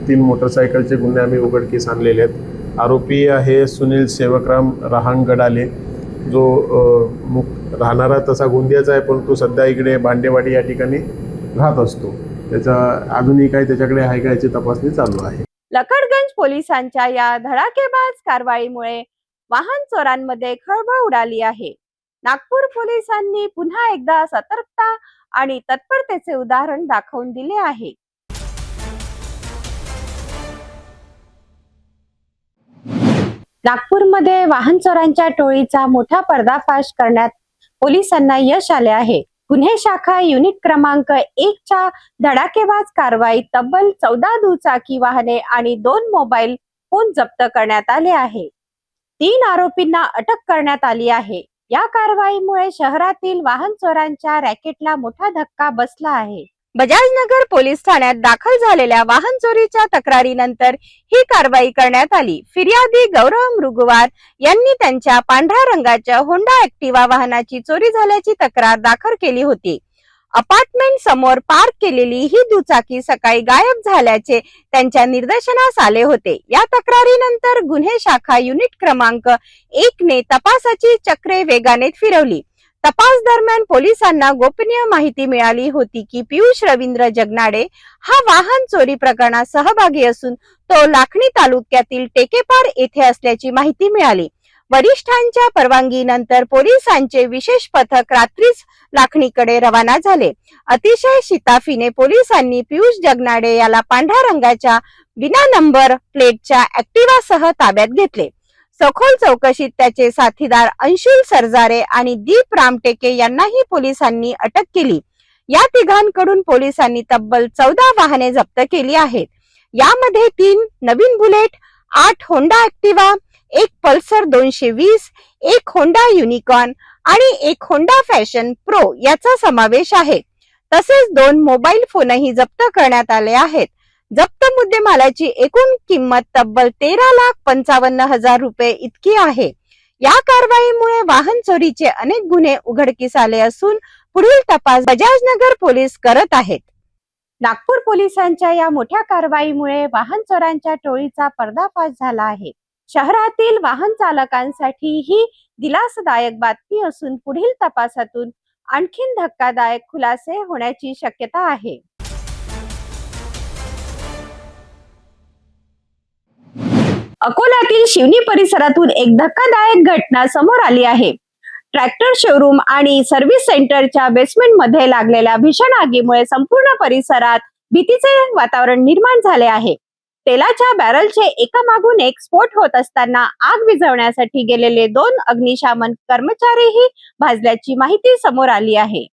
S5: 3 मोटरसायकलचे गुन्हे आम्ही उघडकीस आणलेले आहेत. आरोपी आहे सुनील सेवकराम राहंगडाले, जो राहणारा तसा गोंदियाचा आहे, परंतु सध्या इकडे भांडेवाडी या ठिकाणी राहत असतो. त्याचा अजूनही काही त्याच्याकडे आहे का याची तपासणी चालू आहे.
S8: लकडगंज पोलिसांच्या या धडाकेबाज कारवाईमुळे वाहन चोरांमध्ये खळबळ उडाली आहे. नागपूर पोलिसांनी पुन्हा एकदा सतर्कता आणि तत्परतेचे उदाहरण दाखवून दिले आहे. नागपूरमध्ये वाहन चोरांच्या टोळीचा मोठा पर्दाफाश करण्यात पोलिसांना यश आले आहे. गुन्हे शाखा युनिट क्रमांक 1च्या धडाकेबाज कारवाईत तब्बल 14 दुचाकी वाहने आणि 2 मोबाईल फोन जप्त करण्यात आले आहे. 3 आरोपींना अटक करण्यात आली आहे. या कारवाईमुळे शहरातील वाहन चोरांच्या रॅकेटला मोठा धक्का बसला आहे. बजाजनगर पोलीस ठाण्यात दाखल झालेल्या वाहन चोरीच्या तक्रारीनंतर ही कारवाई करण्यात आली. फिर्यादी गौरव मृगवार यांनी त्यांच्या पांढऱ्या रंगाच्या होंडा ॲक्टिवा वाहनाची चोरी झाल्याची तक्रार दाखल केली होती. अपार्टमेंट समोर पार्क केलेली ही दुचाकी सकाळी गायब झाल्याचे त्यांच्या निदर्शनास आले होते. या तक्रारीनंतर गुन्हे शाखा युनिट क्रमांक 1 ने तपासाची चक्रे वेगाने फिरवली. तपास दरम्यान पोलिसांना गोपनीय माहिती मिळाली होती की पियुष रवींद्र जगनाडे हा वाहन चोरी प्रकरणात सहभागी असून तो लाखणी तालुक्यातील टेकेपार येथे असल्याची माहिती मिळाली. वरिष्ठांच्या परवानगीनंतर पोलिसांचे विशेष पथक रात्रीच लाखणीकडे रवाना झाले. अतिशय शिताफीने पोलिसांनी पियुष जगनाडे याला पांढऱ्या रंगाच्या बिना नंबर प्लेटच्या ॲक्टिवासह ताब्यात घेतले. सखोल चौकशीत त्याचे साथीदार अंशुल सरजारे आणि दीप रामटेके यांनाही पोलिसांनी अटक केली. या तिघांकडून पोलिसांनी तब्बल 14 वाहने जप्त केली आहेत. यामध्ये 3 नवीन bullet, 8 Honda Activa, 1 Pulsar 220, 1 Honda Unicorn आणि 1 होंडा फॅशन प्रो याचा समावेश आहे. तसेच 2 मोबाईल फोनही जप्त करण्यात आले आहेत. जप्त मुद्देमालाची एकूण किंमत तब्बल 13,55,000 रुपये इतकी आहे. या कारवाईमुळे वाहन चोरीचे अनेक गुन्हे उघडकीस आले असून पुढील तपास बजाजनगर पोलीस करत आहेत. नागपूर पोलिसांच्या या मोठ्या कारवाईमुळे वाहन चोरांच्या टोळीचा पर्दाफाश झाला आहे. शहरातील वाहन चालकांसाठी ही दिलासादायक बातमी असून पुढील तपासातून आणखीन धक्कादायक खुलासे होण्याची शक्यता आहे. अकोल्यातील शिवनी परिसरातून एक धक्कादायक घटना समोर आली आहे. ट्रॅक्टर शोरूम आणि सर्व्हिस सेंटरच्या बेसमेंट मध्ये लागलेल्या भीषण आगीमुळे संपूर्ण परिसरात भीतीचे वातावरण निर्माण झाले आहे. तेलाच्या बॅरलचे एकामागून एक स्फोट होत असताना आग विझवण्यासाठी गेलेले 2 अग्निशमन कर्मचारीही भाजल्याची माहिती समोर आली आहे.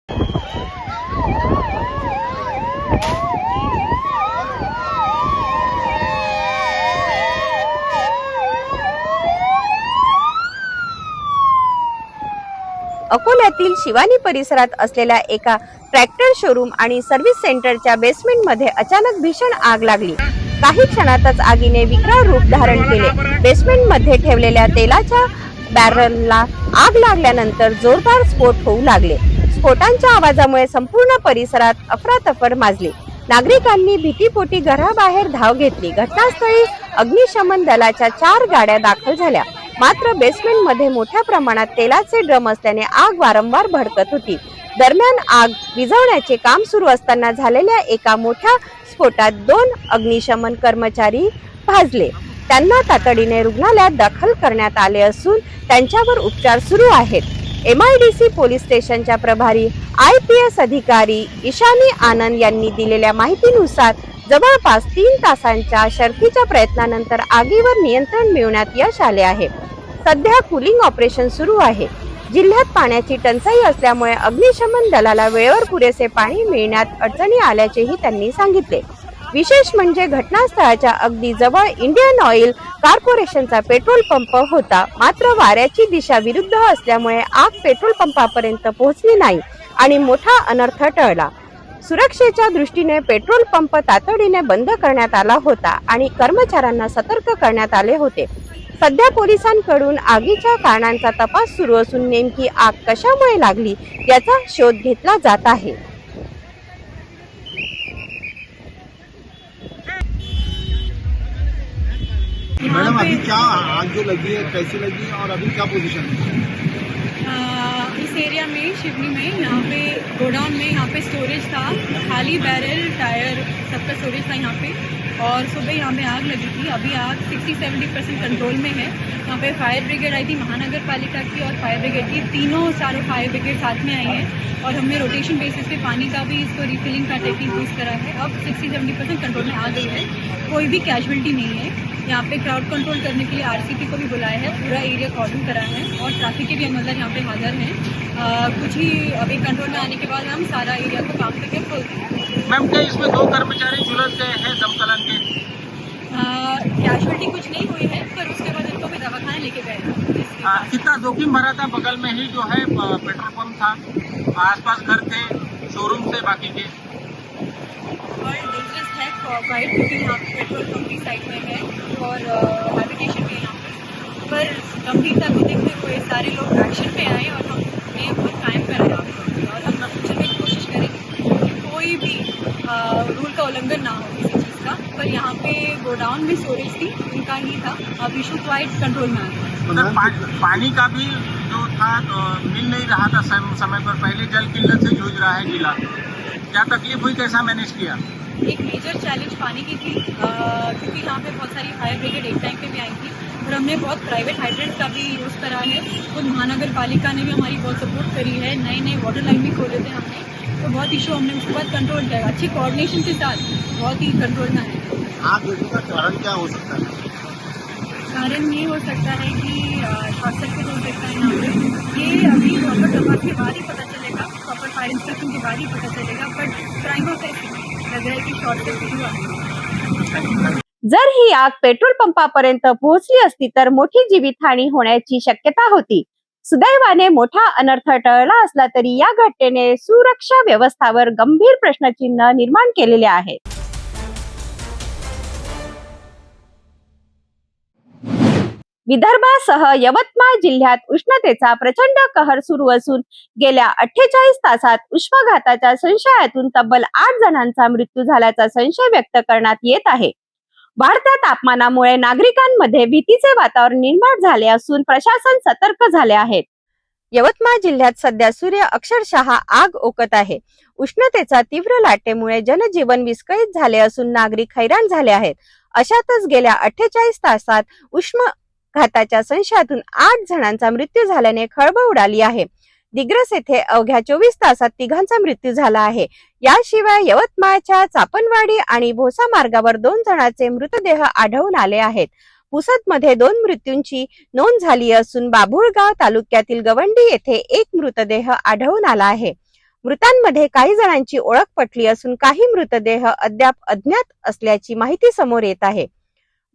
S8: अकोल्यातील शिवानी परिसरात असलेल्या एका ट्रॅक्टर शोरूम आणि सर्व्हिस सेंटरच्या बेसमेंट मध्ये अचानक भीषण आग लागली. काही क्षणातच आगीने विकराळ रूप धारण केले. बेसमेंट मध्ये ठेवलेल्या तेलाच्या बॅरलला आग लागल्यानंतर जोरदार स्फोट होऊ लागले. स्फोटांच्या आवाजामुळे संपूर्ण परिसरात अफरातफर माजली. नागरिकांनी भीतीपोटी घराबाहेर धाव घेतली. घटनास्थळी अग्निशमन दलाच्या 4 गाड्या दाखल झाल्या. मात्र बेसमेंट मध्ये मोठ्या प्रमाणात तेलाचे ड्रम असल्याने आग वारंवार भडकत होती. दरम्यान आग विझवण्याचे काम सुरू असताना झालेल्या एका मोठ्या स्फोटात 2 अग्निशमन कर्मचारी भाजले. त्यांना तातडीने रुग्णालयात दाखल करण्यात आले असून त्यांच्यावर उपचार सुरू आहेत. MIDC पोलीस स्टेशनच्या प्रभारी IPS अधिकारी ईशानी आनंद यांनी दिलेल्या माहितीनुसार जवळपास 3 तासांच्या शर्थीच्या प्रयत्नानंतर आगीवर नियंत्रण मिळवण्यात यश आले आहे. सध्या कूलिंग ऑपरेशन सुरू आहे. जिल्ह्यात पाण्याची टंचाई असल्यामुळे अग्निशमन दलाला वेळेवर पुरेसे पाणी मिळण्यात अडचणी आल्याचेही त्यांनी सांगितले. विशेष म्हणजे घटनास्थळाच्या अगदी जवळ इंडियन ऑइल कॉर्पोरेशनचा पेट्रोल पंप होता. मात्र वाऱ्याची दिशा विरुद्ध असल्यामुळे आग पेट्रोल पंपापर्यंत पोहोचली नाही आणि मोठा अनर्थ टळला. सुरक्षेच्या दृष्टीने पेट्रोल पंप तातडीने बंद करण्यात आला होता आणि कर्मचाऱ्यांना सतर्क करण्यात आले होते. सध्या पोलिसांकडून आगीच्या कारणांचा तपास सुरू असून नेमकी आग कशामुळे लागली याचा शोध घेतला जात आहे.
S10: मैडम अभी क्या आग जो लगी है कैसी लगी और अभी क्या पोजीशन है?
S6: इस एरिया में शिवनी में यहाँ पे गोडाउन में यहाँ पे स्टोरेज था, खाली बैरल टायर सबका स्टोरेज था यहाँ पे, और सुबह यहाँ पे आग लगी थी. अभी आग 60-70% कंट्रोल में है. यहाँ पे फायर ब्रिगेड आई थी महानगर पालिका की और फायर ब्रिगेड की, तीनों सारे फायर ब्रिगेड साथ में आई हैं और हमने रोटेशन बेसिस पे पानी का भी इसको रिफिलिंग का टेक्निक यूज़ करा है. अब 60-70% कंट्रोल में आ गई है. कोई भी कैजुअलिटी नहीं है. यहाँ पे क्राउड कंट्रोल करने के लिए RCP को भी बुलाया है. पूरा एरिया कॉर्डन करा है और ट्रैफिक के भी मतलब यहाँ पे हाजिर हैं. कुछ ही अभी कंट्रोल में आने के बाद हम सारा एरिया को काम करके खोल देंगे.
S10: मैम क्या इसमें 2 कर्मचारी झुलस गए हैं दमकलन के?
S6: कैजुअलिटी कुछ नहीं हुई है, पर उसके बाद इनको भी दवाखाने लेके गए.
S10: कितना जोखिम भरा था? बगल में ही जो है पेट्रोल पंप था, आसपास घर थे, शोरूम से बाकी के.
S6: और डेंजरस है क्वाइट, क्योंकि यहाँ पे पेट्रोल पंप भी साइड में है और हैबिटेशन भी यहाँ पे. पर गंभीरता को देखते हुए सारे लोग एक्शन पे आए और हमने बहुत कायम कर रहे हैं और हम पूछने की कोशिश करेंगे कि कोई भी रूल का उल्लंघन ना हो किसी चीज़ का. पर यहाँ पे गोडाउन में स्टोरेज थी, उनका ही था. अब इशू क्वाइट कंट्रोल में आ गया.
S10: पानी का भी जो था मिल नहीं रहा था समय पर. पहले जल किल्लत से जूझ रहा है जिला. क्या तकलीफ हुई, कैसा मैनेज किया?
S6: एक मेजर चैलेंज पानी की थी, क्योंकि यहाँ पे बहुत सारी फायर ब्रिगेड एक टाइम पे भी आई थी और हमने बहुत प्राइवेट हाइड्रेंट का भी यूज़ करा है. खुद महानगर पालिका ने भी हमारी बहुत सपोर्ट करी है. नए वाटर लाइन भी खोले थे हमने, तो बहुत इशू हमने उसके बाद कंट्रोल किया. अच्छी कोऑर्डिनेशन के साथ बहुत ही कंट्रोल में है.
S10: आग लगने का कारण क्या हो सकता है?
S6: कारण ये हो सकता है कि शॉर्ट सर्किट हो सकता है यहाँ पे. ये अभी प्रॉपर तपास के बाद ही पता चलेगा, प्रॉपर फायर इंस्पेक्शन के बाद ही पता चलेगा. बट प्राइमो फेस लग रहा है कि शॉर्ट सर्किट हुआ.
S8: जर ही आग पेट्रोल पंपापर्यंत पोहोचली असती तर मोठी जीवितहानी होण्याची शक्यता होती. सुदैवाने मोठा अनर्थ टळला असला तरी या घटनेने सुरक्षा व्यवस्थावर गंभीर प्रश्नचिन्ह निर्माण केलेले आहे. विदर्भासह यवतमाळ जिल्ह्यात उष्णतेचा प्रचंड कहर सुरू असून गेल्या 48 तासात उष्माघाताच्या संशयातून तब्बल 8 जणांचा मृत्यू झाल्याचा संशय व्यक्त करण्यात येत आहे. वाढत्या तापमानामुळे नागरिकांमध्ये भीतीचे वातावरण निर्माण झाले असून प्रशासन सतर्क झाले आहे. यवतमाळ जिल्ह्यात सध्या सूर्य अक्षरशः आग ओकत आहे. उष्णतेचा तीव्र लाटेमुळे जनजीवन विस्कळीत झाले असून नागरिक हैराण झाले आहेत. अशातच गेल्या 48 तासात उष्माघाताच्या संशयातून 8 जणांचा मृत्यू झाल्याने खळबळ उडाली आहे. दिग्रस येथे अवघ्या 24 तासात 3 मृत्यू झाला आहे. याशिवाय यवतमाळच्या चापणवाडी आणि भोसा मार्गावर 2 जणांचे मृतदेह आढळून आले आहेत. पुसदमध्ये 2 मृत्यूंची नोंद झाली असून बाभुळगाव तालुक्यातील गवंडी येथे 1 मृतदेह आढळून आला आहे. मृतांमध्ये काही जणांची ओळख पटली असून काही मृतदेह अद्याप अज्ञात असल्याची माहिती समोर येत आहे.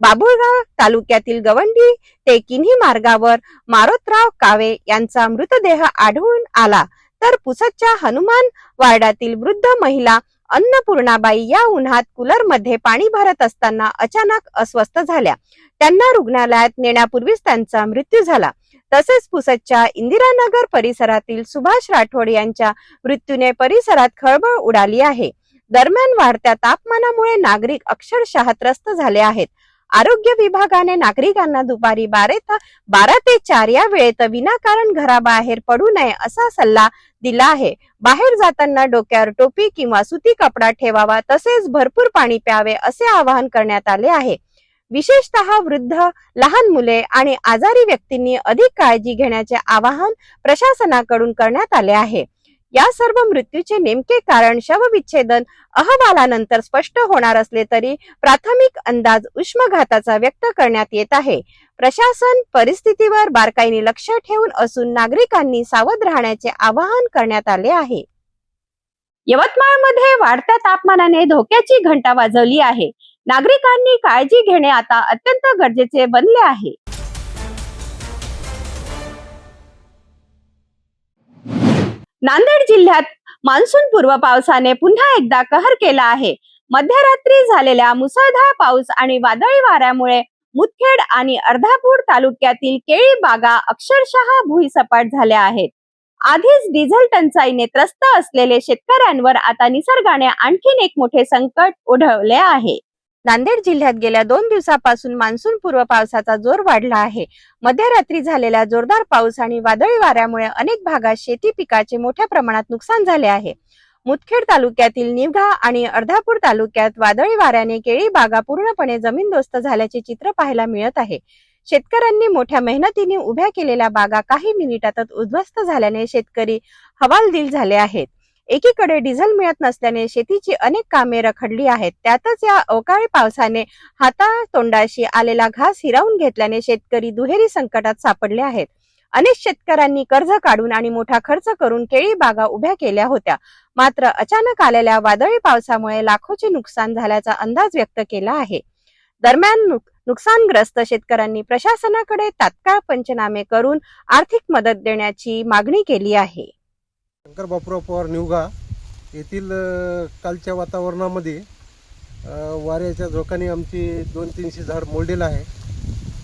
S8: बाभुळगाव तालुक्यातील गवंडी ते किन्ही मार्गावर मारोतराव कावे यांचा मृतदेह आढळून आला, तर पुसदच्या हनुमान वार्डातील वृद्ध महिला अन्नपूर्णाबाई या उन्हात कूलरमध्ये पाणी भरत असताना अचानक अस्वस्थ झाल्या. त्यांना रुग्णालयात नेण्यापूर्वीच त्यांचा मृत्यू झाला. तसेच पुसदच्या इंदिरानगर परिसरातील सुभाष राठोड यांच्या मृत्यूने परिसरात खळबळ उडाली आहे. दरम्यान वाढत्या तापमानामुळे नागरिक अक्षरशः त्रस्त झाले आहेत. आरोग्य विभागाने नागरिकांना दुपारी 12 ते 4 या वेळेत विनाकारण घराबाहेर पडू नये असा सल्ला दिला आहे. बाहेर जाताना डोक्यावर टोपी किंवा सुती कपडा ठेवावा, तसेच भरपूर पाणी प्यावे असे आवाहन करण्यात आले आहे. विशेषतः वृद्ध, लहान मुले आणि आजारी व्यक्तींनी अधिक काळजी घेण्याचे आवाहन प्रशासनाकडून करण्यात आले आहे. या सर्व मृत्यूचे नेमके कारण शवविच्छेदन अहवालानंतर स्पष्ट होणार असले तरी प्राथमिक अंदाज उष्माघाताचा व्यक्त करण्यात येत आहे. प्रशासन परिस्थितीवर बारकाईने लक्ष ठेवून असून नागरिकांनी सावध राहण्याचे आवाहन करण्यात आले आहे.
S1: यवतमाळमध्ये वाढत्या तापमानाने धोक्याची घंटा वाजवली आहे. नागरिकांनी काळजी घेणे आता अत्यंत गरजेचे बनले आहे. नांदेड जिल्ह्यात मान्सून पूर्व पावसाने पुन्हा एकदा कहर केला आहे. मध्यरात्री झालेल्या मुसळधार पाऊस आणि वादळी वाऱ्यामुळे मुदखेड आणि अर्धापूर तालुक्यातील केळी बागा अक्षरशः भुईसपाट झाल्या आहेत. आधीच डिझेल टंचाईने त्रस्त असलेले शेतकऱ्यांवर आता निसर्गाने आणखीन एक मोठे संकट ओढवले आहे.
S8: नांदेड जिल्ह्यात गेल्या 2 दिवसापासून मान्सून पूर्व पावसाचा जोर वाढला आहे. मध्यरात्री झालेल्या जोरदार पाऊस आणि वादळी वाऱ्यामुळे अनेक भागात शेती पिकाचे मोठ्या प्रमाणात नुकसान झाले आहे. मुदखेड तालुक्यातील निवघा आणि अर्धापूर तालुक्यात वादळी वाऱ्याने केळी बागा पूर्णपणे जमीनदोस्त झाल्याचे चित्र पाहायला मिळत आहे. शेतकऱ्यांनी मोठ्या मेहनतीने उभ्या केलेल्या बागा काही मिनिटातच उद्ध्वस्त झाल्याने शेतकरी हवालदिल झाले आहेत. एकीकडे डिझेल मिळत नसल्याने शेतीची अनेक कामे रखडली आहेत. त्यातच या अवकाळी पावसाने हातातोंडाशी आलेला घास हिरावून घेतल्याने शेतकरी दुहेरी संकटात सापडले आहेत. अनेक शेतकऱ्यांनी कर्ज काढून आणि मोठा खर्च करून केळी बागा उभ्या केल्या होत्या. मात्र अचानक आलेल्या वादळी पावसामुळे लाखोचे नुकसान झाल्याचा अंदाज व्यक्त केला आहे. दरम्यान नुकसानग्रस्त शेतकऱ्यांनी प्रशासनाकडे तात्काळ पंचनामे करून आर्थिक मदत देण्याची मागणी केली आहे.
S18: शंकर बापूराव पवार निवघा येथील कालच्या वातावरणामध्ये वाऱ्याच्या झोकाने आमची 200-300 झाड मोडलेलं आहे.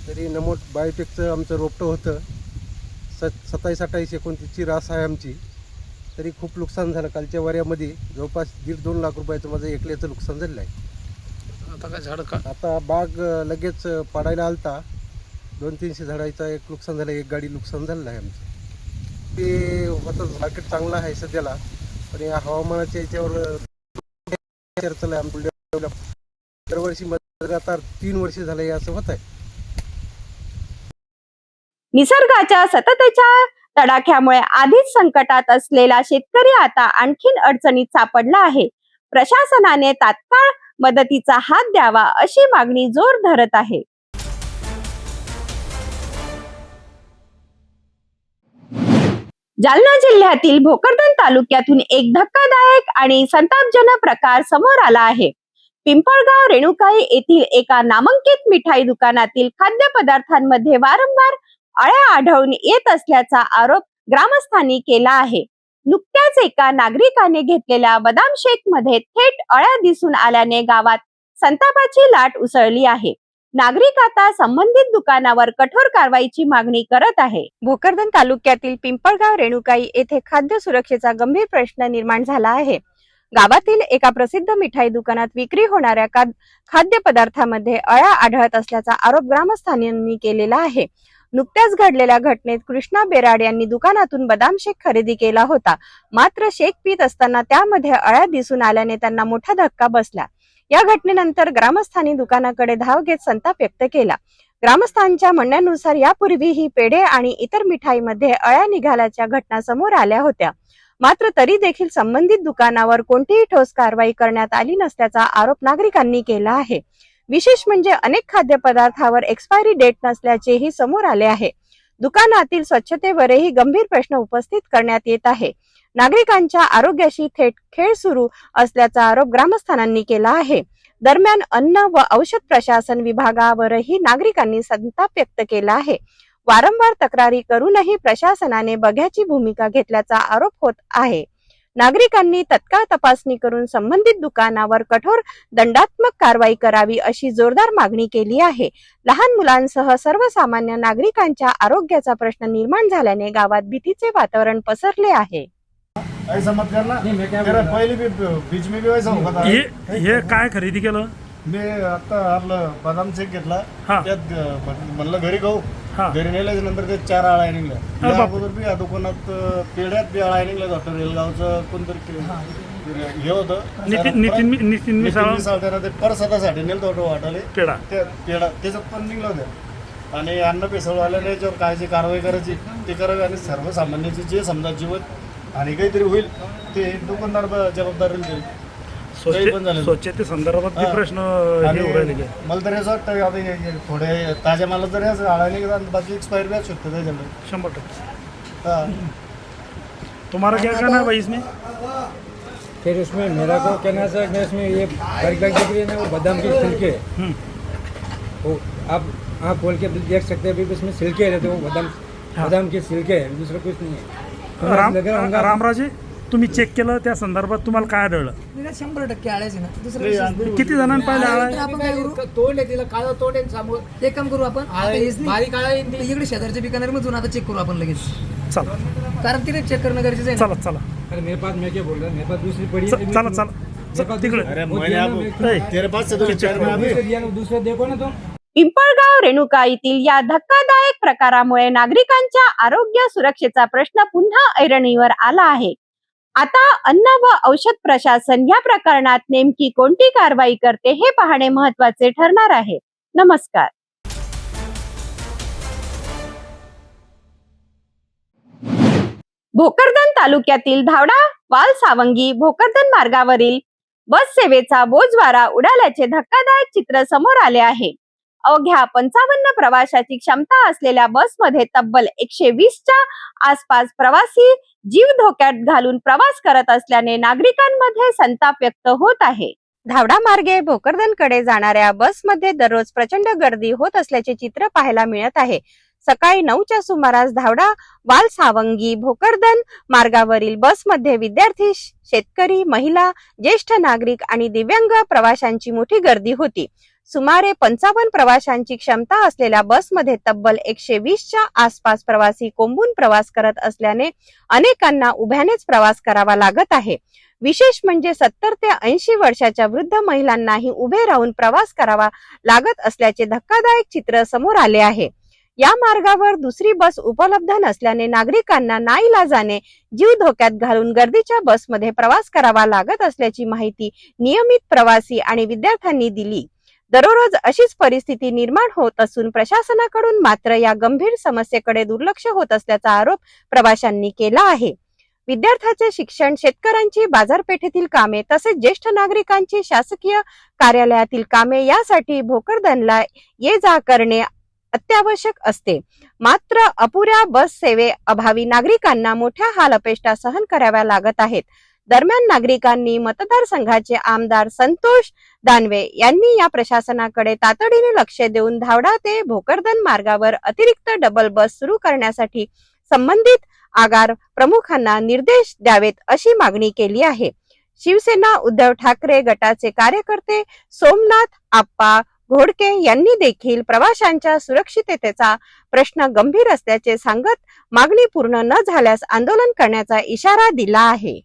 S18: तरी नमोट बायोटेकचं आमचं रोपटं होतं. 27-28-29ची रास आहे आमची. तरी खूप नुकसान झालं. कालच्या वाऱ्यामध्ये जवळपास 1.5-2 लाख रुपयाचं माझं एकल्याचं नुकसान झालेलं आहे.
S5: आता काय झाड का
S18: आता बाग लगेच पाडायला आलता. 200-300 झाडाचं एक नुकसान झालं, एक गाडी नुकसान झालेलं आहे आमचं. ते होतं मार्केट चांगलं आहे सध्याला, पण या हवामानाच्या याच्यावर चर्चा आहे. दरवर्षी लगातार 3 वर्ष झाले असं होत आहे.
S1: निसर्गाच्या सततच्या तडाख्यामुळे आधीच संकटात असलेला शेतकरी आता आणखीन अडचणीत सापडला आहे. प्रशासनाने तात्काळ मदतीचा हात द्यावा अशी मागणी जोर धरत आहे. जालना जिल्ह्यातील भोकरदन तालुक्यातून एक धक्कादायक आणि संतापजनक प्रकार समोर आला आहे. पिंपळगाव रेणुकाई येथील एका नामांकित मिठाई दुकानातील खाद्यपदार्थांमध्ये वारंवार अळ्या आढळून येत असल्याचा आरोप ग्रामस्थांनी केला आहे. नुकत्याच एका नागरिकाने घेतलेल्या बदाम शेक मध्ये थेट अळ्या दिसून आल्याने गावात संतापाची लाट उसळली आहे. नागरिक आता संबंधित दुकानावर कठोर कारवाईची मागणी करत आहे.
S8: भोकरदन तालुक्यातील पिंपळगाव रेणुकाई येथे खाद्य सुरक्षेचा गंभीर प्रश्न निर्माण झाला आहे. गावातील एका प्रसिद्ध मिठाई दुकानात विक्री होणाऱ्या खाद्यपदार्थामध्ये अळ्या आढळत असल्याचा आरोप ग्रामस्थांनी केलेला आहे. नुकत्याच घडलेल्या घटनेत कृष्णा बेराड यांनी दुकानातून बदाम शेक खरेदी केला होता. मात्र शेक पीत असताना त्यामध्ये अळ्या दिसून आल्याने त्यांना मोठा धक्का बसला. या घटनेनंतर ग्रामस्थांनी दुकानाकडे धाव घेत संताप व्यक्त केला. ग्रामस्थांच्या म्हणण्यानुसार यापूर्वीही पेढे आणि इतर मिठाईमध्ये अळ्या निघाल्याच्या घटना समोर आल्या होत्या. मात्र तरी देखील संबंधित दुकानावर कोणतीही ठोस कारवाई करण्यात आली नसल्याचा आरोप नागरिकांनी केला आहे. विशेष म्हणजे अनेक खाद्यपदार्थावर एक्सपायरी डेट नसल्याचेही समोर आले आहे. दुकानातील स्वच्छतेवरही गंभीर प्रश्न उपस्थित करण्यात येत आहे. नागरिकांच्या आरोग्याशी थेट खेळ सुरू असल्याचा आरोप ग्रामस्थांनी केला आहे. दरम्यान अन्न व औषध प्रशासन विभागावरही नागरिकांनी संताप व्यक्त केला आहे. वारंवार तक्रारी करूनही प्रशासनाने बघ्याची भूमिका घेतल्याचा आरोप होत आहे. नागरिकांनी तत्काळ तपासणी करून संबंधित दुकानावर कठोर दंडात्मक कारवाई करावी अशी जोरदार मागणी केली आहे. लहान मुलांसह सर्वसामान्य नागरिकांच्या आरोग्याचा प्रश्न निर्माण झाल्याने गावात भीतीचे वातावरण पसरले आहे.
S5: ऐसा मत करना तेरा पहिले भी बीच में भी वैसा होगा था.
S19: हे काय खरेदी केलं?
S5: मी आता आपलं बदाम शेक घेतला, त्यात म्हणलं घरी खाऊ. घरी नेल्याच्या नंतर ते 4 आळ्या निघल्या. त्या अगोदर बी या दुकानात पेढ्यात बी आळ्या निघल्या. डॉक्टर रेलगावचं कोणतरी हे होतं नितीन मिसाळ, त्यानं ते परसादासाठी नेलं होतं वाटाले पेढा त्याच्यात पण निघलं होत्या. आणि अन्न पेसळवाल्याने याच्यावर काय जी कारवाई करायची ते करावी आणि सर्वसामान्याचे जे समजा जीवन आणि काहीतरी होईल ते दुकानदार जबाबदार राहील.
S19: स्वच्छते संदर्भात प्रश्न
S5: मला तर असं वाटतं आता थोडे ताज्या मालात जरी असं आळायला गेला बाकी एक्सपायर भी शकतो त्याच्यामध्ये
S19: 100%. तुम्हारा क्या कहना है भाई इसमें?
S18: फिर उसमें मेरा को कहना है मैं इसमें ये बारीक बारीक ना वो बादाम के छिलके वो आप खोल के देख सकते हैं. अभी इसमें छिलके रहते वो बादाम के छिलके है, दूसरा कुछ नहीं है.
S19: रामराजे, तुम्ही चेक केलं त्या संदर्भात तुम्हाला काय आढळलं?
S20: 100% आळ्याच ना. दुसरं
S19: किती जणांनी पाहिलं आळा?
S20: आपण काय करू, तोड आहे तिला काळा तोड आहे समोर एक काम करू आपण बारीक आळा इकडे शेजारच्या बिकानेरमधून आता चेक करू आपण लगेच.
S19: चला,
S20: कारण तिने चेक करणं गरजेचं आहे.
S19: चला चला.
S18: अरे मेरे पास मैं क्या बोल रहा हूँ, मेरे पास दूसरी पड़ी है.
S19: चला चला तिकडे.
S5: तेरे पास से
S18: दूसरा देखो ना तुम.
S8: पिंपळगाव रेणुका येथील या धक्कादायक प्रकारामुळे नागरिकांच्या आरोग्य सुरक्षेचा प्रश्न पुन्हा ऐरणीवर आला आहे. आता अन्न व औषध प्रशासन या प्रकरणात नेमकी कोणती कारवाई करते हे पाहणे महत्त्वाचे ठरणार आहे. नमस्कार. भोकरदन तालुक्यातील धावडा वालसावंगी भोकरदन मार्गावरील बस सेवेचा बोजवारा उडाल्याचे धक्कादायक चित्र समोर आले आहे. अवघ्या 55 प्रवाशाची क्षमता असलेल्या बसमध्ये तब्बल 120च्या आसपास प्रवासी जीव धोक्यात घालून प्रवास करत असल्याने नागरिकांमध्ये संताप व्यक्त होत आहे. धावडा मार्गे भोकरदनकडे जाणाऱ्या बसमध्ये दररोज प्रचंड गर्दी होत असल्याचे चित्र पाहायला मिळत आहे. सकाळी 9च्या सुमारास धावडा वालसावंगी भोकरदन मार्गावरील बसमध्ये विद्यार्थी, शेतकरी, महिला, ज्येष्ठ नागरिक आणि दिव्यांग प्रवाशांची मोठी गर्दी होती. सुमारे 55 प्रवाशांची क्षमता असलेल्या बसमध्ये तब्बल 120च्या आसपास प्रवासी कोंबून प्रवास करत असल्याने अनेकांना उभ्यानेच प्रवास करावा लागत आहे. विशेष म्हणजे 70 ते 80 वर्षाच्या वृद्ध महिलांनाही उभे राहून प्रवास करावा लागत असल्याचे धक्कादायक चित्र समोर आले आहे. या मार्गावर दुसरी बस उपलब्ध नसल्याने नागरिकांना नाईलाजाने जीव धोक्यात घालून गर्दीच्या बसमध्ये प्रवास करावा लागत असल्याची माहिती नियमित प्रवासी आणि विद्यार्थ्यांनी दिली. दररोज अशीच परिस्थिती निर्माण होत असून प्रशासनाकडून मात्र या गंभीर समस्येकडे दुर्लक्ष होत असल्याचा आरोप प्रवाशांनी केला आहे. विद्यार्थ्यांचे शिक्षण, शेतकऱ्यांची बाजारपेठेतील कामे तसेच ज्येष्ठ नागरिकांची शासकीय कार्यालयातील कामे यासाठी भोकरदनला ये जा करणे अत्यावश्यक असते. मात्र अपुऱ्या बस सेवे अभावी नागरिकांना मोठ्या हालअपेष्टा सहन कराव्या लागत आहेत. दरम्यान नागरिकांनी मतदारसंघाचे आमदार संतोष दानवे यांनी या प्रशासनाकडे तातडीने लक्ष देऊन धावडा ते भोकरदन मार्गावर अतिरिक्त डबल बस सुरू करण्यासाठी संबंधित आगार प्रमुखांना निर्देश द्यावेत अशी मागणी केली आहे. शिवसेना उद्धव ठाकरे गटाचे कार्यकर्ते सोमनाथ आप्पा घोडके यांनी देखील प्रवाशांच्या सुरक्षिततेचा प्रश्न गंभीर असल्याचे सांगत मागणी पूर्ण न झाल्यास आंदोलन करण्याचा इशारा दिला आहे.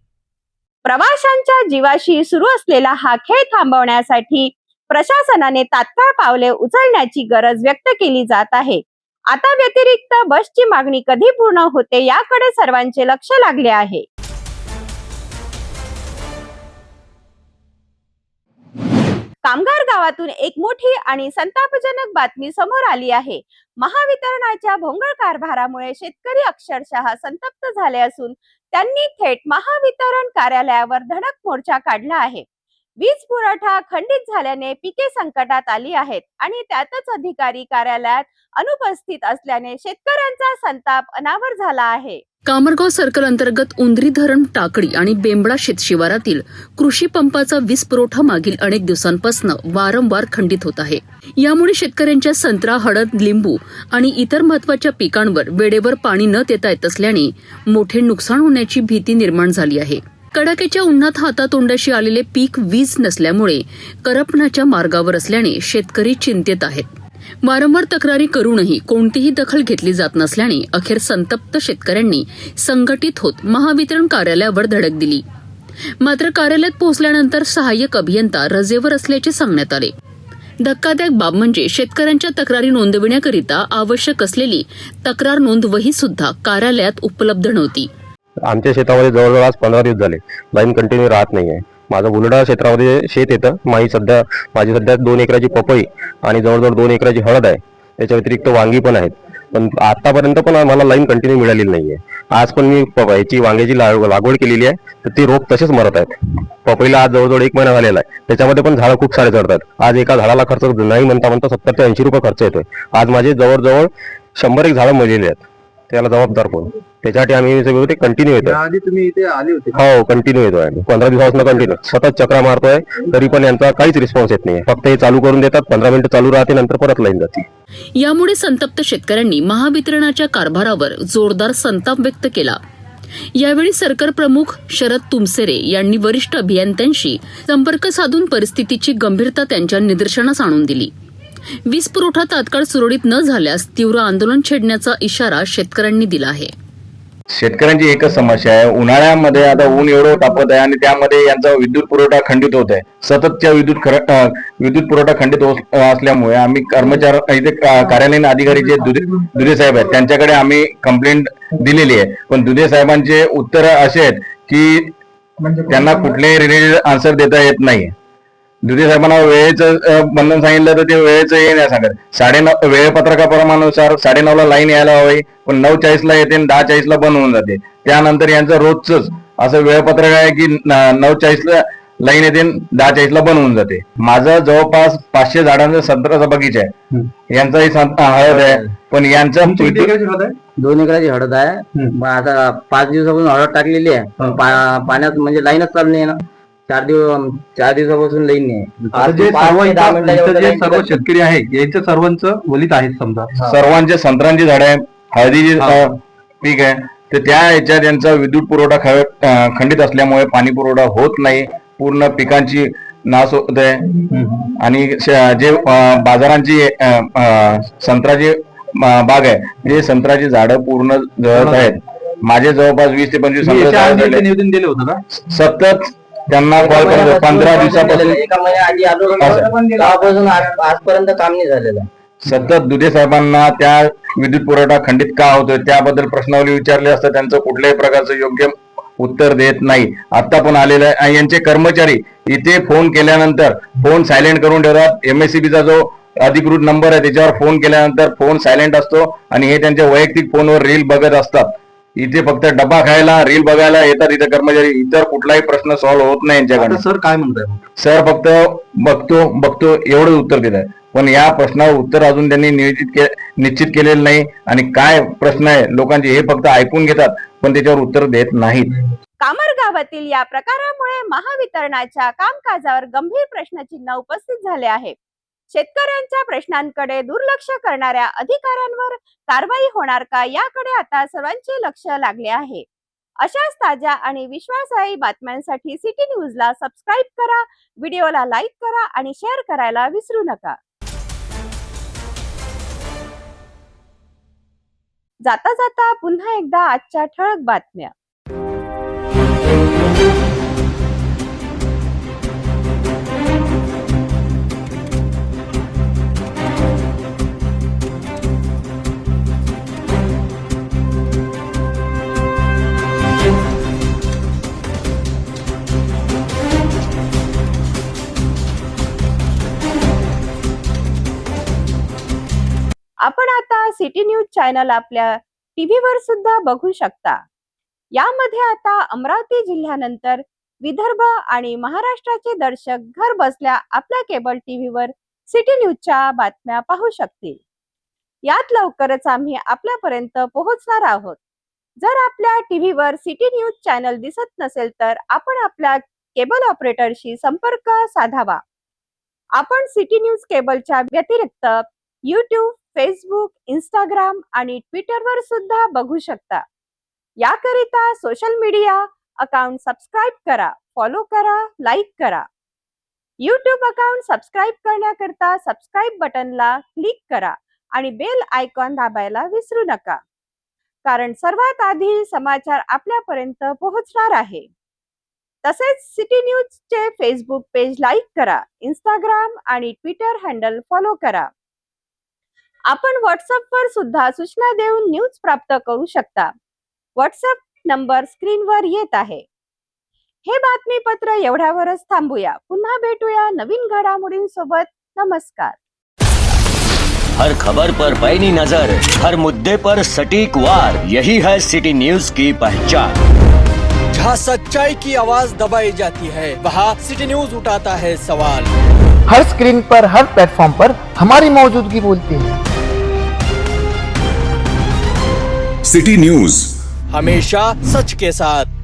S8: प्रवाशांच्या जीवाशी सुरू असलेला हा खेळ थांबवण्यासाठी प्रशासनाने तात्काळ पावले उचलण्याची गरज व्यक्त केली जात आहे. आता व्यतिरिक्त बसची मागणी कधी पूर्ण होते याकडे सर्वांचे लक्ष लागले आहे. कामगार गावातून एक मोठी आणि संतापजनक बातमी समोर आली आहे. महावितरणाच्या भोंगळ कारभारामुळे शेतकरी अक्षरशः संतप्त झाले असून त्यांनी थेट महावितरण कार्यालयावर धडक मोर्चा काढला आहे. वीज पुरवठा खंडित झाल्याने पिके संकटात आली आहेत आणि त्यातच अधिकारी कार्यालयात अनुपस्थित असल्याने शेतकऱ्यांचा संताप अनावर झाला आहे.
S4: कामरगाव सर्कल अंतर्गत उंदरी धरण, टाकळी आणि बेंबळा शेतशिवारातील कृषी पंपाचा वीज पुरवठा मागील अनेक दिवसांपासून वारंवार खंडित होत आहे. यामुळे शेतकऱ्यांच्या संत्रा, हळद, लिंबू आणि इतर महत्वाच्या पिकांवर वेळेवर पाणी न देता येत असल्याने मोठे नुकसान होण्याची भीती निर्माण झाली आहे. कडाक्याच्या उन्हात हातातोंडाशी आलेले पीक वीज नसल्यामुळे करपण्याच्या मार्गावर असल्याने शेतकरी चिंतेत आहेत. वारंवार तक्रारी करूनही कोणतीही दखल घेतली जात नसल्याने अखेर संतप्त शेतकऱ्यांनी संघटित होत महावितरण कार्यालयावर धडक दिली. मात्र कार्यालयात पोहोचल्यानंतर सहाय्यक अभियंता रजेवर असल्याचे सांगण्यात आले. धक्कादायक बाब म्हणजे शेतकऱ्यांच्या तक्रारी नोंदविण्याकरिता आवश्यक असलेली तक्रार नोंदवही सुद्धा कार्यालयात उपलब्ध नव्हती.
S21: आमच्या शेतामध्ये जवळजवळ आज 15 दिवस झाले लाईन कंटिन्यू राहत नाहीये. माझं बुलढाणा क्षेत्रामध्ये शेत येतं. माझी सध्या 2 एकराची पपई आणि जवळजवळ 2 एकराची हळद आहे. त्याच्या व्यतिरिक्त वांगी पण आहेत. पण आतापर्यंत पण मला लाईन कंटिन्यू मिळालेली नाहीये. आज पण मी पपईची वांग्याची लागवड केलेली आहे, तर ती रोप तसेच मरत आहेत. पपईला आज जवळजवळ 1 महिना झालेला आहे. त्याच्यामध्ये पण झाडं खूप सारे चढतात. आज एका झाडाला खर्च नाही म्हणता 70 ते 80 रुपये खर्च येतोय. आज माझे जवळजवळ 100 झाडं मरलेली आहेत. त्याला जबाबदार कोण? त्याच्यासाठी आम्ही सगळे कंटिन्यू येतोय.
S22: आधी तुम्ही इथे आले होते?
S21: हो, कंटिन्यू येतोय. 15 दिवसापासून कंटिन्यू सतत चक्रा मारतोय, तरी पण यांचा काहीच रिस्पॉन्स येत नाही. फक्त हे चालू करून देतात, 15 मिनिटं चालू राहते, नंतर परत लाईन जाते.
S4: यामुळे संतप्त शेतकऱ्यांनी महावितरणाच्या कारभारावर जोरदार संताप व्यक्त केला. यावेळी सर्कल प्रमुख शरद तुमसेरे यांनी वरिष्ठ अभियंत्यांशी संपर्क साधून परिस्थितीची गंभीरता त्यांच्या निदर्शनास आणून दिली. वीज पुरवठा तात्काळ सुरळीत न झाल्यास तीव्र आंदोलन छेडण्याचा इशारा शेतकऱ्यांनी दिला आहे.
S21: शेतकऱ्यांची एकच समस्या आहे. उन्हाळ्यामध्ये आता ऊन एवढं तापत आहे आणि त्यामध्ये यांचा विद्युत पुरवठा खंडित होत आहे. सततच्या विद्युत पुरवठा खंडित असल्यामुळे आम्ही कर्मचारी इथे कार्यालयीन अधिकारी जे दुधे साहेब आहेत त्यांच्याकडे आम्ही कंप्लेंट दिलेली आहे. पण दुधे साहेबांचे उत्तर असे आहेत की त्यांना कुठलेही रिलेटेड आन्सर देता येत नाही. दुधे साहेबांना वेळेचं बंधन सांगितलं तर ते वेळेचं हे नाही सांगत. 9:30 वेळपत्रकाप्रमाणानुसार 9:30ला लाईन यायला हवी, पण 9:40ला येते आणि 10:40ला बंद होऊन जाते. त्यानंतर यांचं रोजच असं वेळपत्रक आहे की 9:40ला लाईन येते, 10:40ला बंद होऊन जाते. माझं जवळपास 500 झाडांचा संत्र्याचा बगीचा आहे. यांचाही हळद आहे, पण यांचा
S22: 2 एकराची हळद आहे. आता 5 दिवसापासून हळद टाकलेली आहे. पाण्यात म्हणजे लाईनच चालू नाही ना. 4 दिवसापासून लाईन नाही. सर्व शेतकरी आहे यांच्या सर्वांचं वलित आहे. समजा
S21: सर्वांचे संत्र्यांची झाडे आहे, हळदीची पीक आहे, तर त्या ह्याच्यात यांचा विद्युत पुरवठा खंडित असल्यामुळे पाणी पुरवठा होत नाही. पूर्ण पिकांची नाश होत आहे. आणि जे बाजारांची संत्र्याची बाग आहे, ते संत्र्याची झाडं पूर्ण जळत आहेत. माझे जवळपास 20 ते 25 संत्रा
S22: निवेदन दिले होतं का?
S21: सतत त्यांना कॉल करतो. 15 दिवसापासून
S22: आजपर्यंत काम नाही झालेलं.
S21: सतत दुधे साहेबांना त्या विद्युत पुरवठा खंडित का होतोय त्याबद्दल प्रश्नावली विचारले असता त्यांचं कुठल्याही प्रकारचं योग्य उत्तर देत नाही. आता पण आलेलं आहे. आणि यांचे कर्मचारी इथे फोन केल्यानंतर फोन सायलेंट करून ठेवतात. MSCBचा जो अधिकृत नंबर आहे त्याच्यावर फोन केल्यानंतर फोन सायलेंट असतो आणि हे त्यांच्या वैयक्तिक फोनवर रील बघत असतात. इथे फक्त डबा खायला, रील बघायला येतात इथे कर्मचारी. इतर कुठलाही प्रश्न सॉल्व्ह होत नाही यांच्याकडे.
S22: सर काय म्हणताय?
S21: सर फक्त बघतो एवढंच उत्तर देत आहे. पण या प्रश्नावर उत्तर अजून त्यांनी निश्चित केलेलं नाही. आणि काय प्रश्न आहे लोकांचे हे फक्त ऐकून घेतात, पण त्याच्यावर उत्तर देत नाहीत.
S8: कामर गावातील या प्रकारामुळे महावितरणाच्या कामकाजावर गंभीर प्रश्नचिन्ह उपस्थित झाले आहे. शेतकऱ्यांच्या प्रश्नांकडे दुर्लक्ष करणाऱ्या अधिकाऱ्यांवर कारवाई होणार का याकडे आता सर्वांचे लक्ष लागले आहे. अशाच ताज्या आणि विश्वासार्ह बातम्यांसाठी सिटी न्यूजला सबस्क्राईब करा, व्हिडिओला लाईक करा आणि शेअर करायला विसरू नका. जाता जाता पुन्हा एकदा आजच्या ठळक बातम्या. सिटी न्यूज चॅनल आपल्या टीव्हीवर सुद्धा बघू शकता. यामध्ये आता अमरावती जिल्ह्यानंतर विदर्भ आणि महाराष्ट्राचे दर्शक घर बसल्या आपल्या केबल टीव्हीवर सिटी न्यूजच्या बातम्या पाहू शकतील. यात लवकरच आम्ही आपल्यापर्यंत पोहोचणार आहोत. जर आपल्या टीव्हीवर सिटी न्यूज चॅनल दिसत नसेल तर आपण आपल्या केबल ऑपरेटरशी संपर्क साधावा. आपण सिटी न्यूज केबलच्या व्यतिरिक्त YouTube, फेसबुक, इंस्टाग्राम आणि ट्विटरवर सुद्धा बघू शकता. याकरिता सोशल मीडिया अकाउंट सबस्क्राईब करा, फॉलो करा, लाईक करा. YouTube अकाउंट सबस्क्राईब करण्याकरता सबस्क्राईब बटनला क्लिक करा आणि बेल आयकॉन दाबायला विसरू नका, कारण सर्वात आधी समाचार आपल्यापर्यंत पोहोचणार आहे. तसेच सिटी न्यूजचे फेसबुक पेज लाईक करा, इंस्टाग्राम आणि ट्विटर हँडल फॉलो करा. आपण व्हॉट्सअपवर सुद्धा सूचना देऊन न्यूज प्राप्त करू शकता. व्हॉट्सअप नंबर स्क्रीनवर येत आहे. हे बातमीपत्र एवढ्यावरच थांबूया. पुन्हा भेटूया नवीन घडामोडींसोबत. नमस्कार.
S2: हर खबर पर पैनी नजर, हर मुद्दे पर सटीक वार, यही है सिटी न्यूज की पहचान.
S3: जहाँ सच्चाई की आवाज दबाई जाती है, वहाँ सिटी न्यूज उठाता है सवाल.
S20: हर स्क्रीन पर, हर प्लेटफॉर्म पर हमारी मौजूदगी बोलती है.
S3: सिटी न्यूज हमेशा सच के साथ.